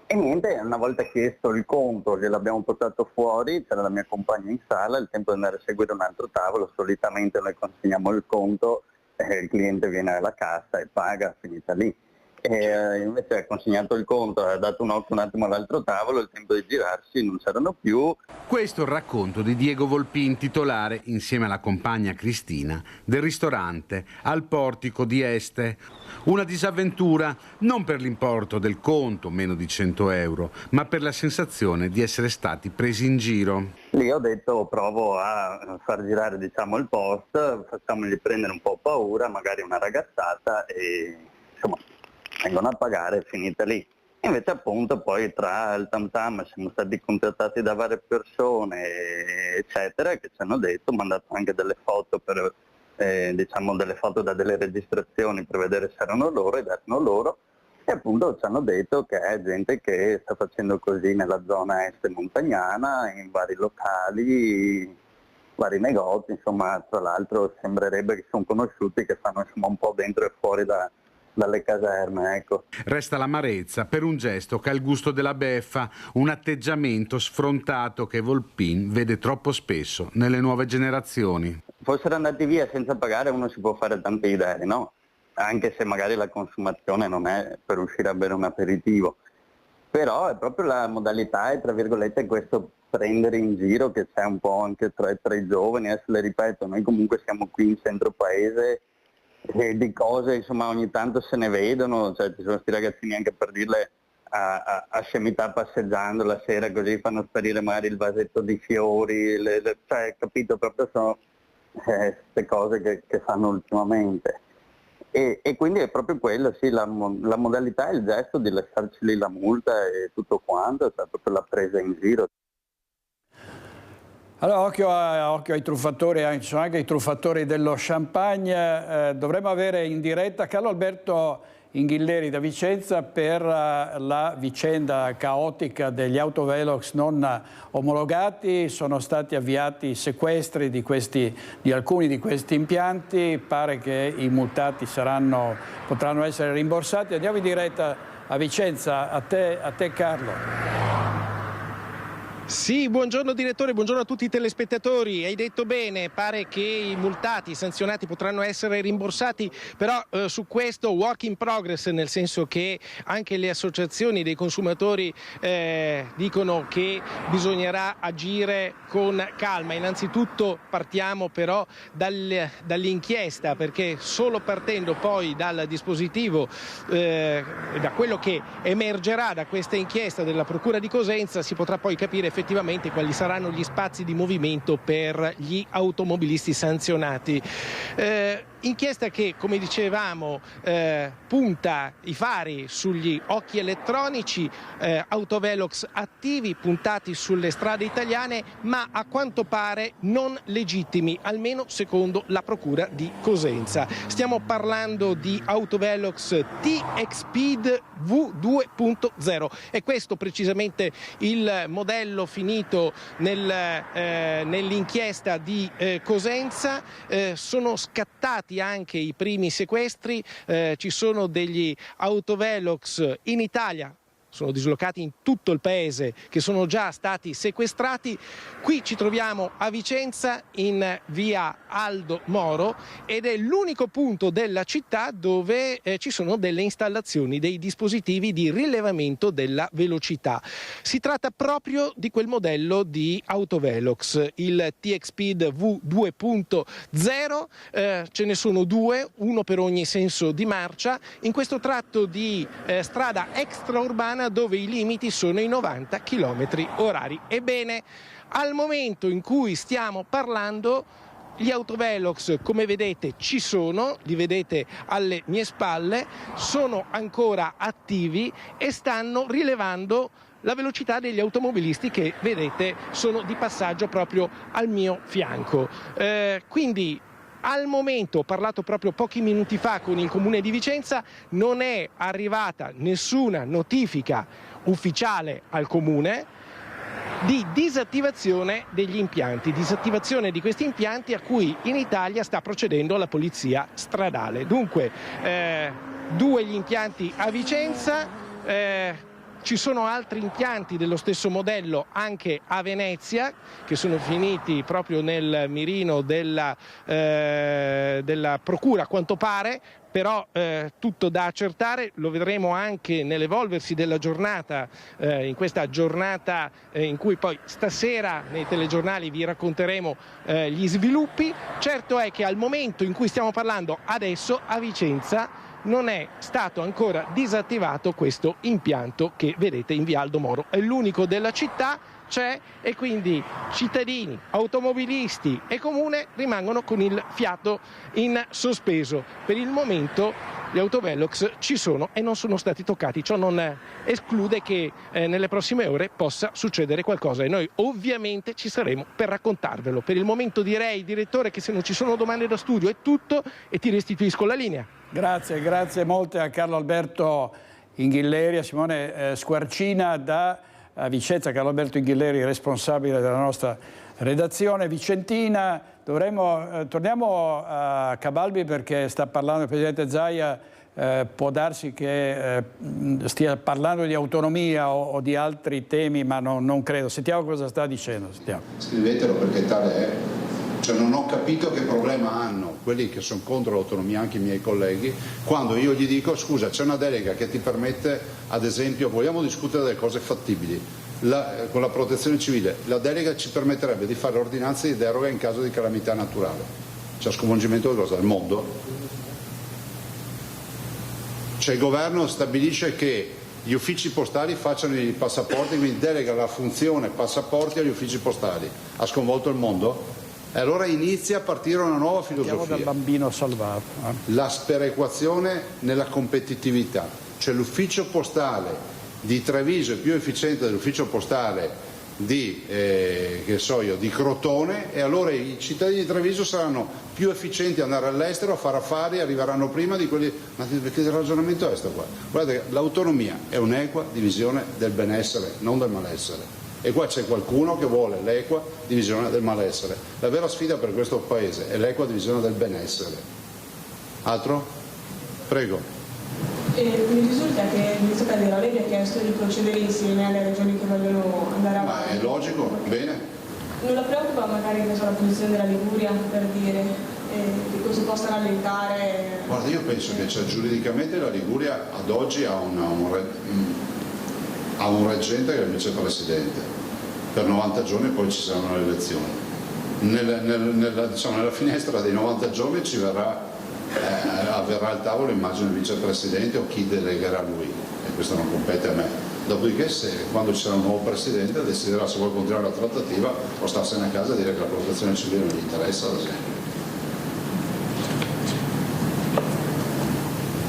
E niente, una volta chiesto il conto, gliel'abbiamo portato fuori, c'era la mia compagna in sala, il tempo di andare a seguire un altro tavolo, solitamente noi consegniamo il conto, il cliente viene alla cassa e paga, finita lì. E invece ha consegnato il conto, ha dato un occhio un attimo all'altro tavolo, il tempo di girarsi non c'erano più. Questo è il racconto di Diego Volpin, titolare, insieme alla compagna Cristina, del ristorante Al Portico di Este. Una disavventura non per l'importo del conto, meno di 100 euro, ma per la sensazione di essere stati presi in giro. Lì ho detto provo a far girare, diciamo, il post, facciamogli prendere un po' paura, magari una ragazzata, e insomma vengono a pagare, è finita lì. Invece appunto poi tra il tam tam siamo stati contattati da varie persone eccetera che ci hanno detto, mandato anche delle foto per diciamo delle foto da delle registrazioni per vedere se erano loro ed erano loro, e appunto ci hanno detto che è gente che sta facendo così nella zona est montagnana, in vari locali, vari negozi, insomma. Tra l'altro sembrerebbe che sono conosciuti, che stanno insomma un po' dentro e fuori dalle caserme, ecco. Resta l'amarezza per un gesto che ha il gusto della beffa, un atteggiamento sfrontato che Volpin vede troppo spesso nelle nuove generazioni. Fossero andati via senza pagare uno si può fare tante idee, no? Anche se magari la consumazione non è per uscire a bere un aperitivo. Però è proprio la modalità, è tra virgolette questo prendere in giro che c'è un po' anche tra i giovani. Adesso le ripeto, noi comunque siamo qui in centro paese e di cose insomma ogni tanto se ne vedono, cioè ci sono questi ragazzini anche per dirle a scemità passeggiando la sera, così fanno sparire magari il vasetto di fiori, cioè capito, proprio sono queste cose che fanno ultimamente. E quindi è proprio quello, sì, la modalità è il gesto di lasciarci lì la multa e tutto quanto, cioè proprio la presa in giro. Allora, occhio ai truffatori, ci sono anche i truffatori dello champagne. Dovremmo avere in diretta Carlo Alberto Inghilleri da Vicenza per la vicenda caotica degli autovelox non omologati. Sono stati avviati sequestri di alcuni di questi impianti, pare che i multati potranno essere rimborsati. Andiamo in diretta a Vicenza, a te Carlo. Sì, buongiorno direttore, buongiorno a tutti i telespettatori. Hai detto bene, pare che i multati, i sanzionati potranno essere rimborsati, però su questo work in progress, nel senso che anche le associazioni dei consumatori dicono che bisognerà agire con calma. Innanzitutto partiamo però dall'inchiesta, perché solo partendo poi dal dispositivo, da quello che emergerà da questa inchiesta della Procura di Cosenza, si potrà poi capire effettivamente quali saranno gli spazi di movimento per gli automobilisti sanzionati. Inchiesta che, come dicevamo, punta i fari sugli occhi elettronici, autovelox attivi puntati sulle strade italiane, ma a quanto pare non legittimi, almeno secondo la Procura di Cosenza. Stiamo parlando di autovelox TX-Speed V2.0. È questo precisamente il modello finito nell'inchiesta di Cosenza. Sono scattati anche i primi sequestri, ci sono degli autovelox in Italia, sono dislocati in tutto il paese, che sono già stati sequestrati. Qui ci troviamo a Vicenza in via Aldo Moro ed è l'unico punto della città dove ci sono delle installazioni, dei dispositivi di rilevamento della velocità. Si tratta proprio di quel modello di autovelox, il TX-Speed V2.0, ce ne sono due, uno per ogni senso di marcia, in questo tratto di strada extraurbana dove i limiti sono i 90 km/h. Ebbene, al momento in cui stiamo parlando, gli autovelox, come vedete, ci sono, li vedete alle mie spalle, sono ancora attivi e stanno rilevando la velocità degli automobilisti che, vedete, sono di passaggio proprio al mio fianco. Quindi, al momento, ho parlato proprio pochi minuti fa con il Comune di Vicenza, non è arrivata nessuna notifica ufficiale al Comune di disattivazione degli impianti, disattivazione di questi impianti a cui in Italia sta procedendo la polizia stradale. Dunque, due gli impianti a Vicenza, ci sono altri impianti dello stesso modello anche a Venezia che sono finiti proprio nel mirino della Procura, a quanto pare, però tutto da accertare, lo vedremo anche nell'evolversi della giornata, in questa giornata in cui poi stasera nei telegiornali vi racconteremo gli sviluppi. Certo è che al momento in cui stiamo parlando adesso a Vicenza non è stato ancora disattivato questo impianto che vedete in via Aldo Moro. È l'unico della città, c'è, e quindi cittadini, automobilisti e comune rimangono con il fiato in sospeso. Per il momento gli autovelox ci sono e non sono stati toccati. Ciò non esclude che nelle prossime ore possa succedere qualcosa e noi ovviamente ci saremo per raccontarvelo. Per il momento direi, direttore, che se non ci sono domande da studio è tutto e ti restituisco la linea. Grazie molte a Carlo Alberto Inghilleri, a Simone Squarcina da Vicenza. Carlo Alberto Inghilleri, responsabile della nostra redazione vicentina. Torniamo a Cabalbi perché sta parlando il Presidente Zaia. Può darsi che stia parlando di autonomia o di altri temi, ma non credo. Sentiamo cosa sta dicendo. Scrivetelo perché tale è. Cioè, non ho capito che problema hanno quelli che sono contro l'autonomia, anche i miei colleghi, quando io gli dico: scusa, c'è una delega che ti permette, ad esempio, vogliamo discutere delle cose fattibili, con la protezione civile, la delega ci permetterebbe di fare ordinanze di deroga in caso di calamità naturale. C'è sconvolgimento di cosa? Del mondo? Cioè il governo stabilisce che gli uffici postali facciano i passaporti, quindi delega la funzione passaporti agli uffici postali. Ha sconvolto il mondo? E allora inizia a partire una nuova Partiamo filosofia. dal bambino salvato. La sperequazione nella competitività, cioè l'ufficio postale di Treviso è più efficiente dell'ufficio postale di Crotone, e allora i cittadini di Treviso saranno più efficienti ad andare all'estero a fare affari, arriveranno prima di quelli. Ma che ragionamento è questo qua? Guardate, l'autonomia è un'equa divisione del benessere, non del malessere. E qua c'è qualcuno che vuole l'equa divisione del malessere. La vera sfida per questo Paese è l'equa divisione del benessere. Altro? Prego. Mi risulta che il ministro Calderoli abbia chiesto di procedere insieme alle regioni che vogliono andare avanti. Ma è logico, bene. Non la preoccupa magari la posizione della Liguria, per dire che così possa rallentare? Guarda, io penso che giuridicamente la Liguria ad oggi ha un reggente che è il vicepresidente per 90 giorni, poi ci saranno le elezioni. Nella finestra dei 90 giorni ci avverrà al tavolo, immagino, il vicepresidente o chi delegherà lui, e questo non compete a me. Dopodiché, quando ci sarà un nuovo presidente, deciderà se vuole continuare la trattativa o starsene a casa e dire che la protezione civile non gli interessa, ad esempio.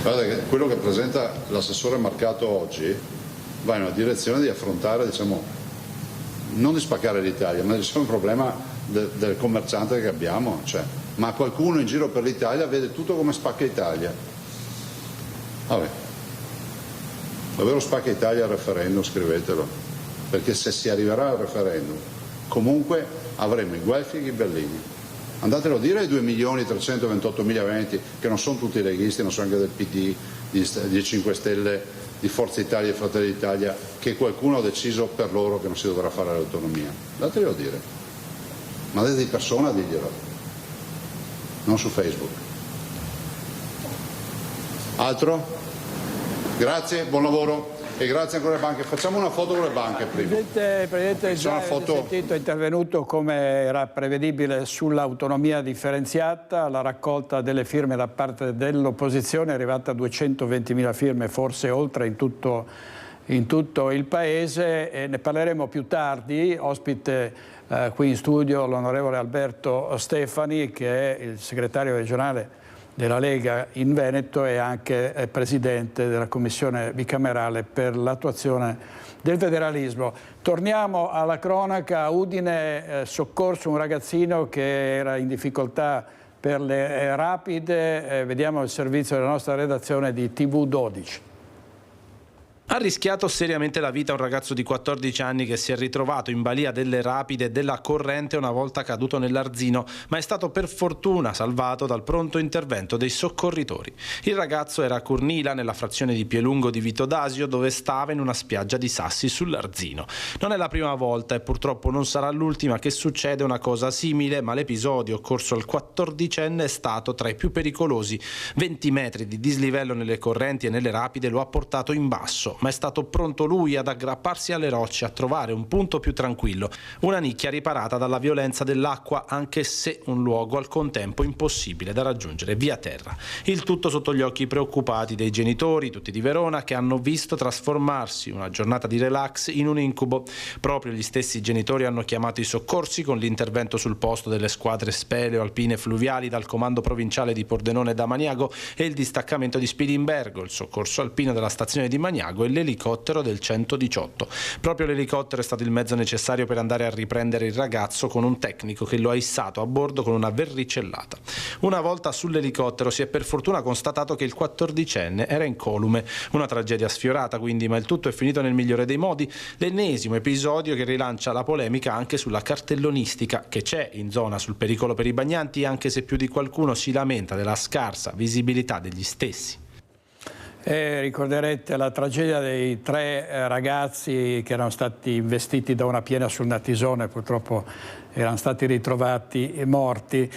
Guardate che quello che presenta l'assessore Marcato oggi va in una direzione di affrontare, non di spaccare l'Italia, ma c'è un problema del commerciante che abbiamo, ma qualcuno in giro per l'Italia vede tutto come spacca Italia. Vabbè, davvero spacca Italia al referendum, scrivetelo, perché se si arriverà al referendum comunque avremo i guelfi e i ghibellini. Andatelo a dire ai 2.328.000 veneti, che non sono tutti leghisti, non sono anche del PD, di 5 Stelle, di Forza Italia e Fratelli d'Italia, che qualcuno ha deciso per loro che non si dovrà fare l'autonomia. Andatelo a dire, ma andate di persona a dirglielo, non su Facebook. Altro? Grazie, buon lavoro e grazie ancora alle banche. Facciamo una foto con le banche prima. Presidente, già sentito, è intervenuto come era prevedibile sull'autonomia differenziata. La raccolta delle firme da parte dell'opposizione è arrivata a 220.000 firme, forse oltre in tutto il Paese, e ne parleremo più tardi. Ospite qui in studio l'onorevole Alberto Stefani, che è il segretario regionale della Lega in Veneto e anche presidente della Commissione bicamerale per l'attuazione del federalismo. Torniamo alla cronaca. A Udine, soccorso un ragazzino che era in difficoltà per le rapide. Vediamo il servizio della nostra redazione di TV12. Ha rischiato seriamente la vita un ragazzo di 14 anni che si è ritrovato in balia delle rapide della corrente una volta caduto nell'Arzino, ma è stato per fortuna salvato dal pronto intervento dei soccorritori. Il ragazzo era a Curnila, nella frazione di Pielungo di Vitodasio, dove stava in una spiaggia di sassi sull'Arzino. Non è la prima volta e purtroppo non sarà l'ultima che succede una cosa simile, ma l'episodio occorso al 14enne è stato tra i più pericolosi. 20 metri di dislivello nelle correnti e nelle rapide lo ha portato in basso, ma è stato pronto lui ad aggrapparsi alle rocce, a trovare un punto più tranquillo, una nicchia riparata dalla violenza dell'acqua, anche se un luogo al contempo impossibile da raggiungere via terra. Il tutto sotto gli occhi preoccupati dei genitori, tutti di Verona, che hanno visto trasformarsi una giornata di relax in un incubo. Proprio gli stessi genitori hanno chiamato i soccorsi, con l'intervento sul posto delle squadre speleo, alpine e fluviali dal comando provinciale di Pordenone e da Maniago e il distaccamento di Spilimbergo, il soccorso alpino della stazione di Maniago e l'elicottero del 118. Proprio l'elicottero è stato il mezzo necessario per andare a riprendere il ragazzo, con un tecnico che lo ha issato a bordo con una verricellata. Una volta sull'elicottero si è per fortuna constatato che il 14enne era incolume. Una tragedia sfiorata quindi, ma il tutto è finito nel migliore dei modi. L'ennesimo episodio che rilancia la polemica anche sulla cartellonistica che c'è in zona sul pericolo per i bagnanti, anche se più di qualcuno si lamenta della scarsa visibilità degli stessi. Ricorderete la tragedia dei 3 ragazzi che erano stati investiti da una piena sul Natisone, purtroppo erano stati ritrovati morti.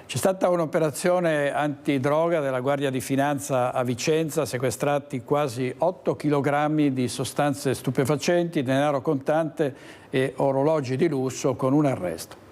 C'è stata un'operazione antidroga della Guardia di Finanza a Vicenza, sequestrati quasi 8 kg di sostanze stupefacenti, denaro contante e orologi di lusso, con un arresto.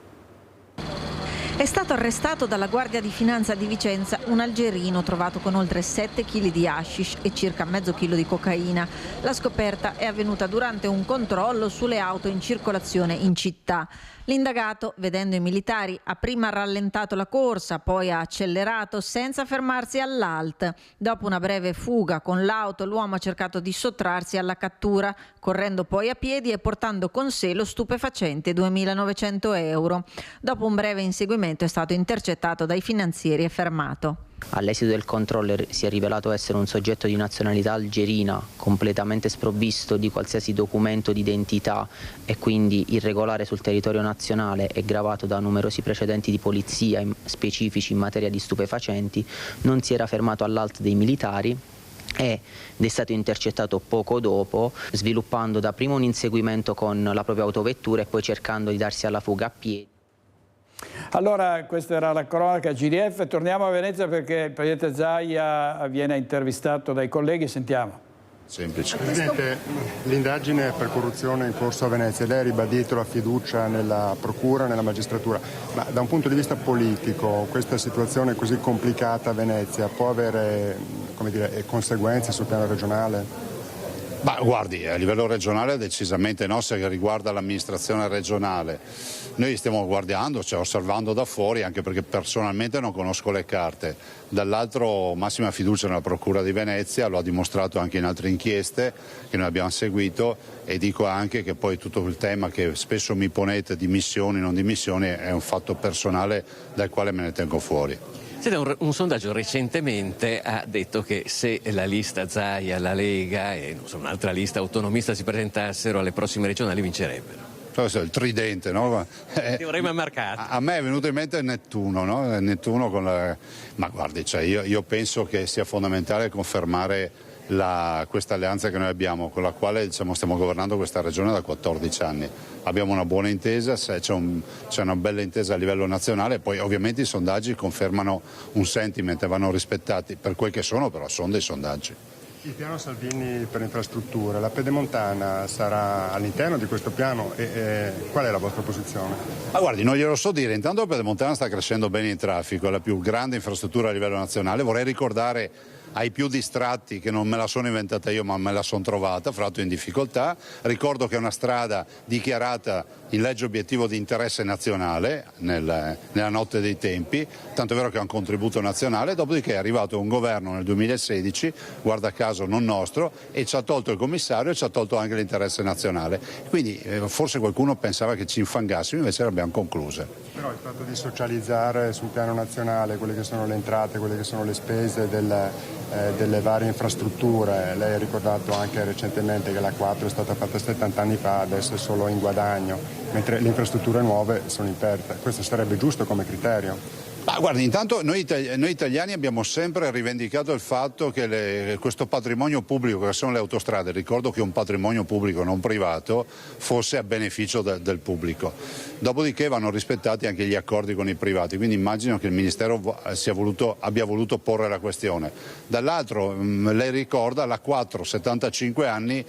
È stato arrestato dalla Guardia di Finanza di Vicenza un algerino trovato con oltre 7 kg di hashish e circa mezzo chilo di cocaina. La scoperta è avvenuta durante un controllo sulle auto in circolazione in città. L'indagato, vedendo i militari, ha prima rallentato la corsa, poi ha accelerato senza fermarsi all'alt. Dopo una breve fuga con l'auto, l'uomo ha cercato di sottrarsi alla cattura, correndo poi a piedi e portando con sé lo stupefacente 2.900 euro. Dopo un breve inseguimento è stato intercettato dai finanzieri e fermato. All'esito del controllo si è rivelato essere un soggetto di nazionalità algerina, completamente sprovvisto di qualsiasi documento d'identità e quindi irregolare sul territorio nazionale e gravato da numerosi precedenti di polizia specifici in materia di stupefacenti. Non si era fermato all'alt dei militari ed è stato intercettato poco dopo, sviluppando dapprima un inseguimento con la propria autovettura e poi cercando di darsi alla fuga a piedi. Allora, questa era la cronaca GDF. Torniamo a Venezia perché il presidente Zaia viene intervistato dai colleghi. Sentiamo. Semplice. Presidente, l'indagine per corruzione in corso a Venezia, lei ha ribadito la fiducia nella procura, nella magistratura, ma da un punto di vista politico questa situazione così complicata a Venezia può avere, come dire, conseguenze sul piano regionale? Ma guardi, a livello regionale decisamente no, se riguarda l'amministrazione regionale. Noi stiamo guardando, cioè osservando da fuori, anche perché personalmente non conosco le carte. Dall'altro massima fiducia nella Procura di Venezia, lo ha dimostrato anche in altre inchieste che noi abbiamo seguito, e dico anche che poi tutto il tema che spesso mi ponete di missioni, non di missioni, è un fatto personale dal quale me ne tengo fuori. Un sondaggio recentemente ha detto che se la lista Zaia, la Lega e un'altra lista autonomista si presentassero alle prossime regionali vincerebbero. Questo è il tridente, no? Teorema marcato. A me è venuto in mente Nettuno, no? Nettuno con la... Ma guardi, cioè io penso che sia fondamentale confermare questa alleanza che noi abbiamo, con la quale stiamo governando questa regione da 14 anni. Abbiamo una buona intesa, c'è una bella intesa a livello nazionale, poi ovviamente i sondaggi confermano un sentiment e vanno rispettati per quel che sono, però sono dei sondaggi. Il piano Salvini per infrastrutture, la Pedemontana sarà all'interno di questo piano e qual è la vostra posizione? Ma guardi, non glielo so dire, intanto la Pedemontana sta crescendo bene in traffico, è la più grande infrastruttura a livello nazionale. Vorrei ricordare ai più distratti che non me la sono inventata io ma me la sono trovata, fra l'altro in difficoltà. Ricordo che è una strada dichiarata in legge obiettivo di interesse nazionale nella notte dei tempi, tanto è vero che è un contributo nazionale, dopodiché è arrivato un governo nel 2016, guarda caso non nostro, e ci ha tolto il commissario e ci ha tolto anche l'interesse nazionale. Quindi forse qualcuno pensava che ci infangassimo, invece le abbiamo concluse. Però il fatto di socializzare sul piano nazionale quelle che sono le entrate, quelle che sono le spese delle varie infrastrutture, lei ha ricordato anche recentemente che la 4 è stata fatta 70 anni fa, adesso è solo in guadagno, mentre le infrastrutture nuove sono in perdita. Questo sarebbe giusto come criterio? Ma guardi, intanto noi italiani abbiamo sempre rivendicato il fatto che questo patrimonio pubblico che sono le autostrade, ricordo che un patrimonio pubblico non privato, fosse a beneficio del pubblico. Dopodiché vanno rispettati anche gli accordi con i privati, quindi immagino che il Ministero abbia voluto porre la questione. Dall'altro lei ricorda la 4, 75 anni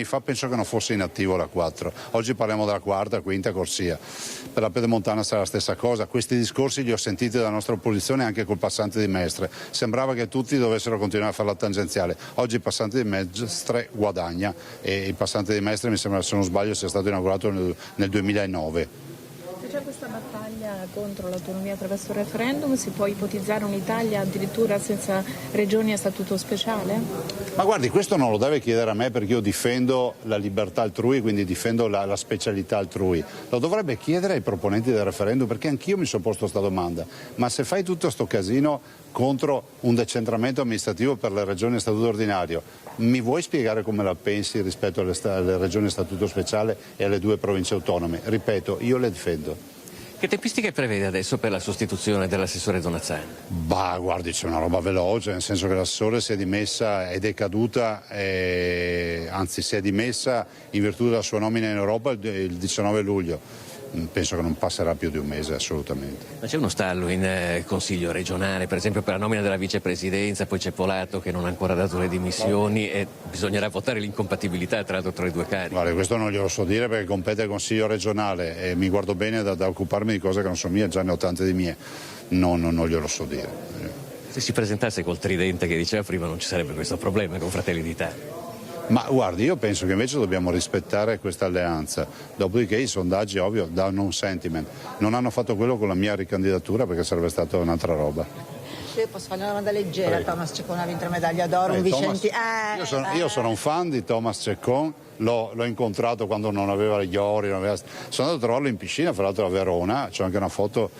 fa penso che non fosse inattivo la 4, oggi parliamo della quarta, quinta corsia. Per la Pedemontana sarà la stessa cosa, questi discorsi li ho sentiti dalla nostra opposizione anche col passante di Mestre, sembrava che tutti dovessero continuare a fare la tangenziale, oggi il passante di Mestre guadagna e il passante di Mestre mi sembra, se non sbaglio, sia stato inaugurato nel 2009. Se c'è questa battaglia contro l'autonomia attraverso il referendum, si può ipotizzare un'Italia addirittura senza regioni a statuto speciale? Ma guardi, questo non lo deve chiedere a me perché io difendo la libertà altrui, quindi difendo la specialità altrui. Lo dovrebbe chiedere ai proponenti del referendum perché anch'io mi sono posto questa domanda. Ma se fai tutto sto casino contro un decentramento amministrativo per le regioni a statuto ordinario, mi vuoi spiegare come la pensi rispetto alle regioni a statuto speciale e alle 2 province autonome? Ripeto, io le difendo. Che tempistiche prevede adesso per la sostituzione dell'assessore Donazzani? Bah, guardi, c'è una roba veloce, nel senso che l'assessore si è dimessa, è decaduta, anzi si è dimessa in virtù della sua nomina in Europa il 19 luglio. Penso che non passerà più di un mese, assolutamente. Ma c'è uno stallo in Consiglio regionale, per esempio per la nomina della vicepresidenza, poi c'è Polato che non ha ancora dato le dimissioni e bisognerà votare l'incompatibilità tra l'altro tra i 2 carichi. Guarda, questo non glielo so dire perché compete al Consiglio regionale e mi guardo bene da occuparmi di cose che non sono mie, già ne ho tante di mie, non glielo so dire. Se si presentasse col tridente che diceva prima non ci sarebbe questo problema con Fratelli d'Italia. Ma guardi, io penso che invece dobbiamo rispettare questa alleanza, dopodiché i sondaggi ovvio danno un sentiment, non hanno fatto quello con la mia ricandidatura perché sarebbe stata un'altra roba. Io posso fare una domanda leggera, Prego. Thomas Ceccon ha vinto la medaglia d'oro, un Vicenti... Io sono un fan di Thomas Ceccon, l'ho incontrato quando non aveva gli ori, sono andato a trovarlo in piscina, fra l'altro a Verona, c'è anche una foto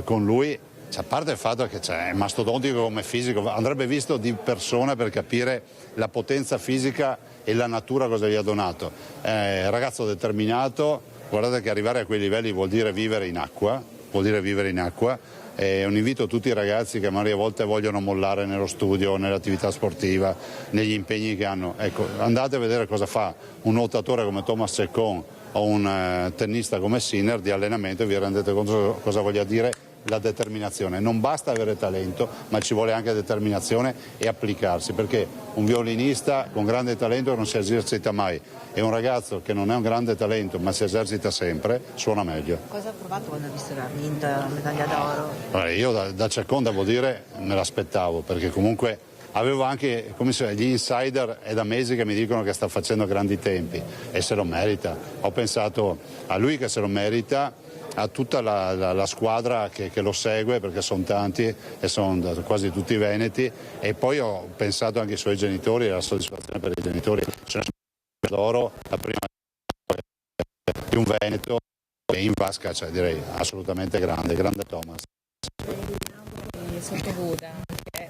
con lui. A parte il fatto che è mastodontico come fisico, andrebbe visto di persona per capire la potenza fisica e la natura cosa gli ha donato. Ragazzo determinato, guardate che arrivare a quei livelli vuol dire vivere in acqua, È un invito a tutti i ragazzi che magari a volte vogliono mollare nello studio, nell'attività sportiva, negli impegni che hanno. Ecco, andate a vedere cosa fa un nuotatore come Thomas Ceccon o un tennista come Sinner di allenamento e vi rendete conto cosa voglia dire la determinazione. Non basta avere talento, ma ci vuole anche determinazione e applicarsi, perché un violinista con grande talento non si esercita mai e un ragazzo che non è un grande talento ma si esercita sempre suona meglio. Cosa ha provato quando ha visto che ha vinto la medaglia d'oro? Allora, io da Ceccon devo dire me l'aspettavo, perché comunque avevo anche gli insider, è da mesi che mi dicono che sta facendo grandi tempi e se lo merita. Ho pensato a lui che se lo merita, a tutta la squadra che lo segue, perché sono tanti e sono quasi tutti veneti, e poi ho pensato anche ai suoi genitori e alla soddisfazione per i genitori. C'è d'oro, la prima di un veneto in vasca, direi assolutamente grande Thomas. Sottovuda, che è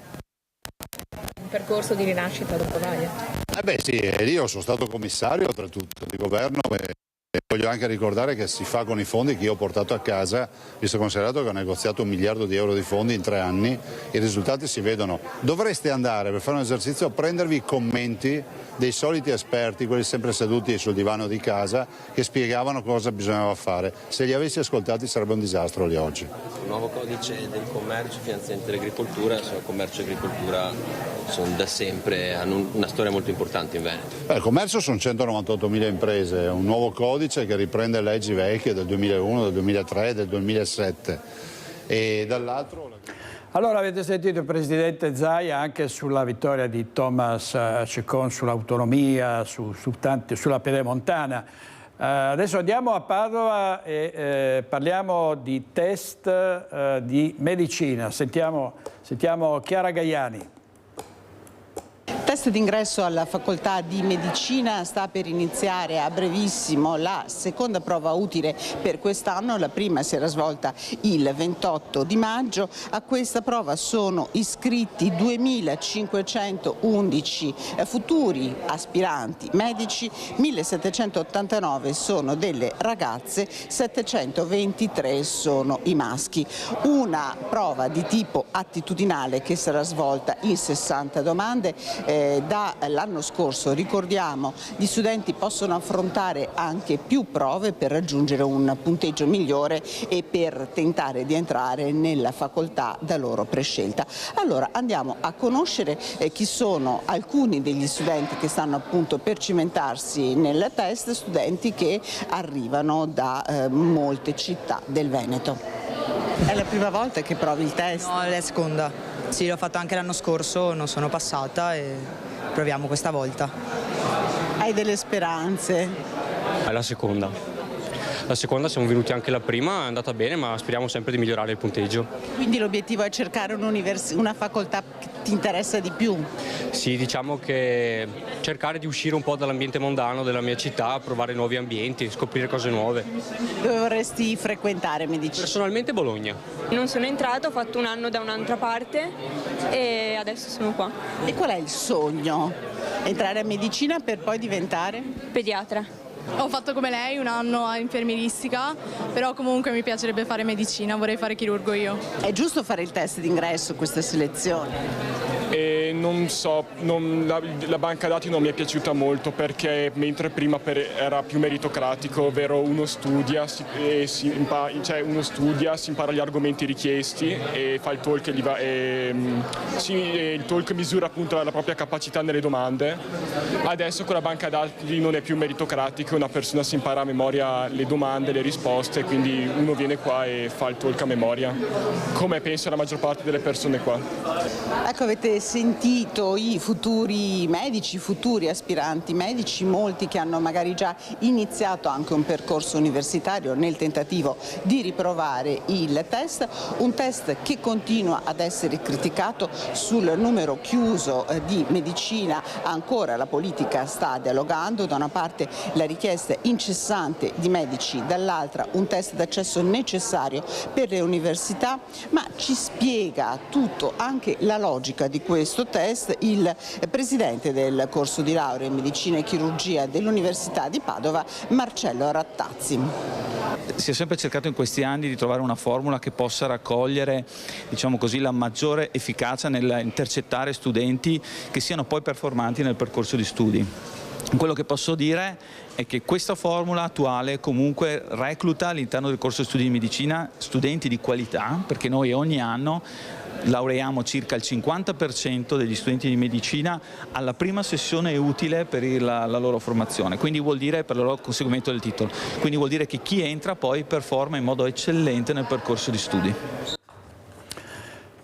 un percorso di rinascita dopo Vaia. Sì, e io sono stato commissario oltretutto di governo e voglio anche ricordare che si fa con i fondi che io ho portato a casa, visto considerato che ho negoziato 1 miliardo di euro di fondi in 3 anni, i risultati si vedono. Dovreste andare per fare un esercizio a prendervi i commenti dei soliti esperti, quelli sempre seduti sul divano di casa, che spiegavano cosa bisognava fare. Se li avessi ascoltati sarebbe un disastro lì oggi. Il nuovo codice del commercio, finanziamento dell'agricoltura, commercio e agricoltura sono da sempre, hanno una storia molto importante in Veneto. Il commercio sono 198.000 imprese, un nuovo codice che riprende leggi vecchie del 2001, del 2003, del 2007 e dall'altro... Allora avete sentito il Presidente Zaia anche sulla vittoria di Thomas Ceccon, sull'autonomia, sulla pedemontana. Adesso andiamo a Padova e parliamo di test di medicina. Sentiamo Chiara Gaiani. Test d'ingresso alla facoltà di medicina, sta per iniziare a brevissimo la seconda prova utile per quest'anno. La prima si era svolta il 28 di maggio. A questa prova sono iscritti 2.511 futuri aspiranti medici, 1.789 sono delle ragazze, 723 sono i maschi. Una prova di tipo attitudinale che sarà svolta in 60 domande. Dall'anno scorso, ricordiamo, gli studenti possono affrontare anche più prove per raggiungere un punteggio migliore e per tentare di entrare nella facoltà da loro prescelta. Allora andiamo a conoscere chi sono alcuni degli studenti che stanno appunto per cimentarsi nel test, studenti che arrivano da molte città del Veneto. È la prima volta che provi il test? No, è la seconda. Sì, l'ho fatto anche l'anno scorso, non sono passata e proviamo questa volta. Hai delle speranze? È la seconda. La seconda siamo venuti anche la prima, è andata bene, ma speriamo sempre di migliorare il punteggio. Quindi l'obiettivo è cercare una facoltà che ti interessa di più? Sì, diciamo che cercare di uscire un po' dall'ambiente mondano della mia città, provare nuovi ambienti, scoprire cose nuove. Dove vorresti frequentare medicina? Personalmente Bologna. Non sono entrata, ho fatto un anno da un'altra parte e adesso sono qua. E qual è il sogno? Entrare a medicina per poi diventare? Pediatra. Ho fatto come lei un anno a infermieristica, però comunque mi piacerebbe fare medicina, vorrei fare chirurgo io. È giusto fare il test d'ingresso, questa selezione? Non so, la banca dati non mi è piaciuta molto perché mentre prima era più meritocratico, ovvero uno studia, si impara gli argomenti richiesti e fa il talk il talk misura appunto la propria capacità nelle domande. Adesso con la banca dati non è più meritocratico, una persona si impara a memoria le domande, le risposte, quindi uno viene qua e fa il talk a memoria, come penso la maggior parte delle persone qua. Ecco, avete sentito sentito i futuri medici, futuri aspiranti medici, molti che hanno magari già iniziato anche un percorso universitario nel tentativo di riprovare il test, un test che continua ad essere criticato sul numero chiuso di medicina. Ancora la politica sta dialogando, da una parte la richiesta incessante di medici, dall'altra un test d'accesso necessario per le università, ma ci spiega tutto, anche la logica di questo test, il presidente del corso di laurea in medicina e chirurgia dell'Università di Padova, Marcello Rattazzi. Si è sempre cercato in questi anni di trovare una formula che possa raccogliere, diciamo così, la maggiore efficacia nell'intercettare studenti che siano poi performanti nel percorso di studi. Quello che posso dire è che questa formula attuale comunque recluta all'interno del corso di studi di medicina studenti di qualità, perché noi ogni anno laureiamo circa il 50% degli studenti di medicina alla prima sessione utile per la loro formazione, quindi vuol dire per il loro conseguimento del titolo, quindi vuol dire che chi entra poi performa in modo eccellente nel percorso di studi.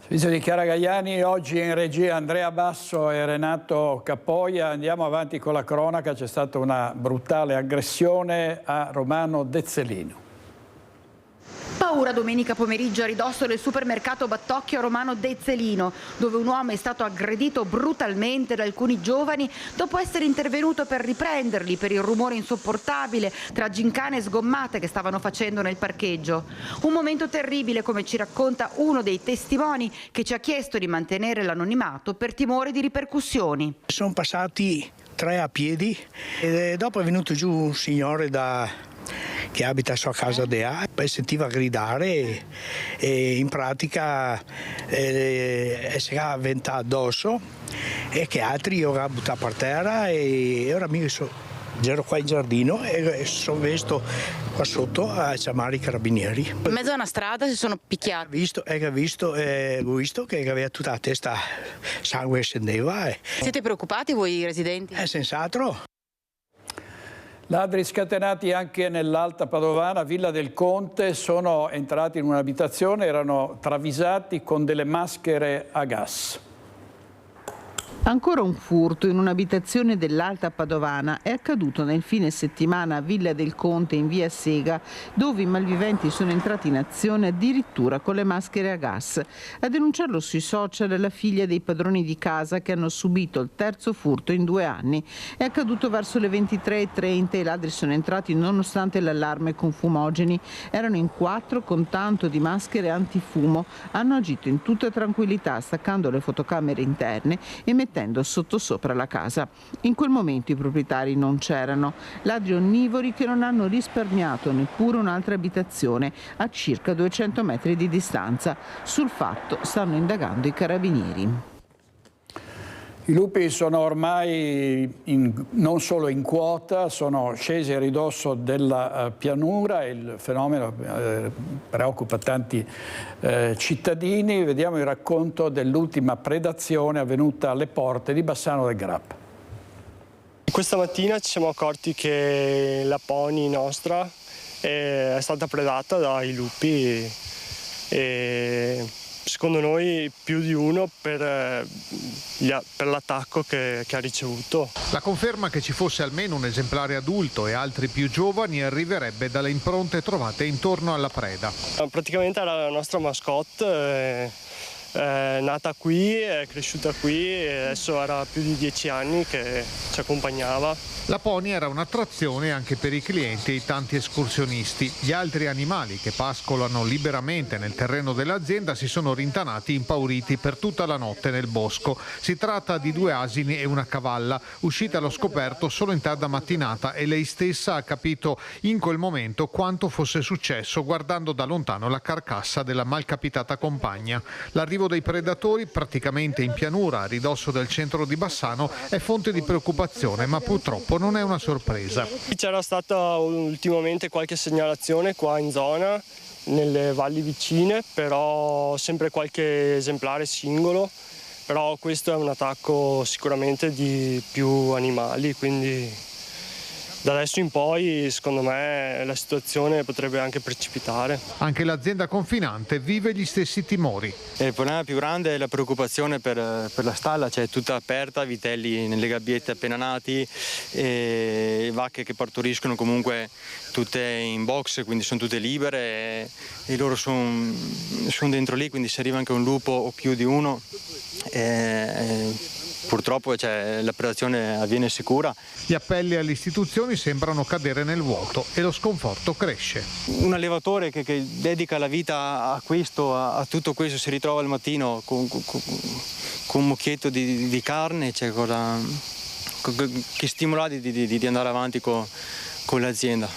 Servizio di Chiara Gaiani, oggi in regia Andrea Basso e Renato Capoia. Andiamo avanti con la cronaca, c'è stata una brutale aggressione a Romano Dezzelino. Paura domenica pomeriggio a ridosso del supermercato Battocchio Romano Dezzelino, dove un uomo è stato aggredito brutalmente da alcuni giovani dopo essere intervenuto per riprenderli per il rumore insopportabile tra gincane e sgommate che stavano facendo nel parcheggio. Un momento terribile, come ci racconta uno dei testimoni che ci ha chiesto di mantenere l'anonimato per timore di ripercussioni. Sono passati 3 a piedi e dopo è venuto giù un signore che abita a sua casa e sentiva gridare e in pratica si è avventato addosso e che altri ora buttato per terra e ora ero qua in giardino e sono visto qua sotto a chiamare i carabinieri. In mezzo a una strada si sono picchiati. Ho visto che aveva tutta la testa sangue scendeva. Siete preoccupati voi residenti? Senz'altro. Ladri scatenati anche nell'Alta Padovana, Villa del Conte, sono entrati in un'abitazione, erano travisati con delle maschere a gas. Ancora un furto in un'abitazione dell'Alta Padovana è accaduto nel fine settimana a Villa del Conte in via Sega, dove i malviventi sono entrati in azione addirittura con le maschere a gas. A denunciarlo sui social è la figlia dei padroni di casa che hanno subito il terzo furto in 2 anni. È accaduto verso le 23:30 e i ladri sono entrati nonostante l'allarme con fumogeni. Erano in 4 con tanto di maschere antifumo. Hanno agito in tutta tranquillità staccando le fotocamere interne e mettendo sottosopra la casa. In quel momento i proprietari non c'erano. Ladri onnivori che non hanno risparmiato neppure un'altra abitazione a circa 200 metri di distanza. Sul fatto stanno indagando i carabinieri. I lupi sono ormai non solo in quota, sono scesi a ridosso della pianura e il fenomeno preoccupa tanti cittadini. Vediamo il racconto dell'ultima predazione avvenuta alle porte di Bassano del Grappa. Questa mattina ci siamo accorti che la pony nostra è stata predata dai lupi e secondo noi più di uno per l'attacco che ha ricevuto. La conferma che ci fosse almeno un esemplare adulto e altri più giovani arriverebbe dalle impronte trovate intorno alla preda. Praticamente era la nostra mascotte, è nata qui, è cresciuta qui e adesso era più di 10 anni che ci accompagnava. La pony era un'attrazione anche per i clienti e i tanti escursionisti. Gli altri animali che pascolano liberamente nel terreno dell'azienda si sono rintanati impauriti per tutta la notte nel bosco. Si tratta di 2 asini e una cavalla, uscite allo scoperto solo in tarda mattinata, e lei stessa ha capito in quel momento quanto fosse successo guardando da lontano la carcassa della malcapitata compagna. L'arrivo dei predatori, praticamente in pianura a ridosso del centro di Bassano, è fonte di preoccupazione, ma purtroppo non è una sorpresa. C'era stata ultimamente qualche segnalazione qua in zona, nelle valli vicine, però sempre qualche esemplare singolo, però questo è un attacco sicuramente di più animali, quindi da adesso in poi secondo me la situazione potrebbe anche precipitare. Anche l'azienda confinante vive gli stessi timori. Il problema più grande è la preoccupazione per la stalla, cioè tutta aperta, vitelli nelle gabbiette appena nati, e vacche che partoriscono comunque tutte in box, quindi sono tutte libere e loro sono dentro lì, quindi se arriva anche un lupo o più di uno purtroppo la predazione avviene sicura. Gli appelli alle istituzioni sembrano cadere nel vuoto e lo sconforto cresce. Un allevatore che dedica la vita a questo, a tutto questo, si ritrova al mattino con un mucchietto di carne, che stimola di andare avanti con l'azienda.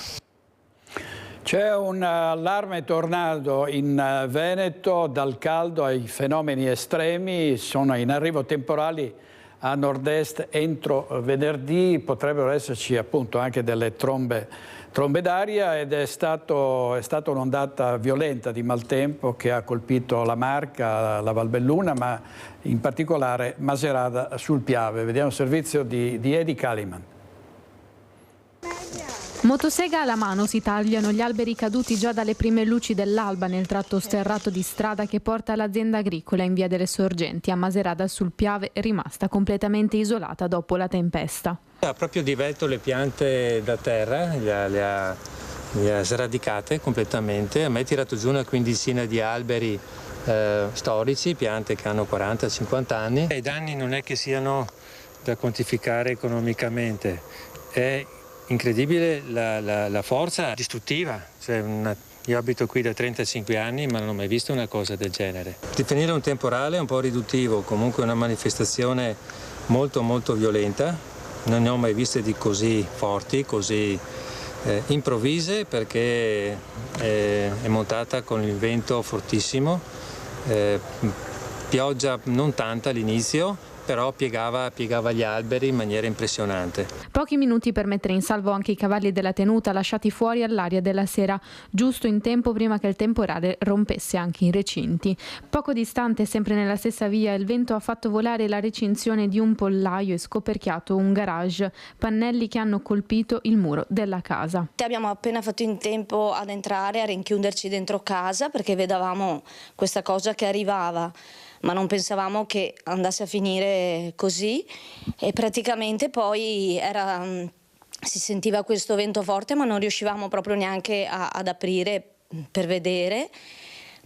C'è un allarme tornado in Veneto, dal caldo ai fenomeni estremi, sono in arrivo temporali a nord-est entro venerdì, potrebbero esserci appunto anche delle trombe d'aria ed è stata un'ondata violenta di maltempo che ha colpito la Marca, la Valbelluna, ma in particolare Macerata sul Piave. Vediamo il servizio di Edi Kaliman. Motosega alla mano si tagliano gli alberi caduti già dalle prime luci dell'alba nel tratto sterrato di strada che porta all'azienda agricola in via delle Sorgenti a Macerata sul Piave, rimasta completamente isolata dopo la tempesta. Ha proprio divelto le piante da terra, le ha sradicate completamente, a me ha tirato giù una quindicina di alberi storici, piante che hanno 40-50 anni. I danni non è che siano da quantificare economicamente, è incredibile la forza distruttiva, io abito qui da 35 anni ma non ho mai visto una cosa del genere. Definire un temporale è un po' riduttivo, comunque una manifestazione molto molto violenta, non ne ho mai viste di così forti, così improvvise, perché è montata con il vento fortissimo, pioggia non tanta all'inizio, però piegava gli alberi in maniera impressionante. Pochi minuti per mettere in salvo anche i cavalli della tenuta lasciati fuori all'aria della sera, giusto in tempo prima che il temporale rompesse anche i recinti. Poco distante, sempre nella stessa via, il vento ha fatto volare la recinzione di un pollaio e scoperchiato un garage, pannelli che hanno colpito il muro della casa. Abbiamo appena fatto in tempo ad entrare, a rinchiuderci dentro casa perché vedevamo questa cosa che arrivava, ma non pensavamo che andasse a finire così e praticamente poi si sentiva questo vento forte ma non riuscivamo proprio neanche ad aprire per vedere.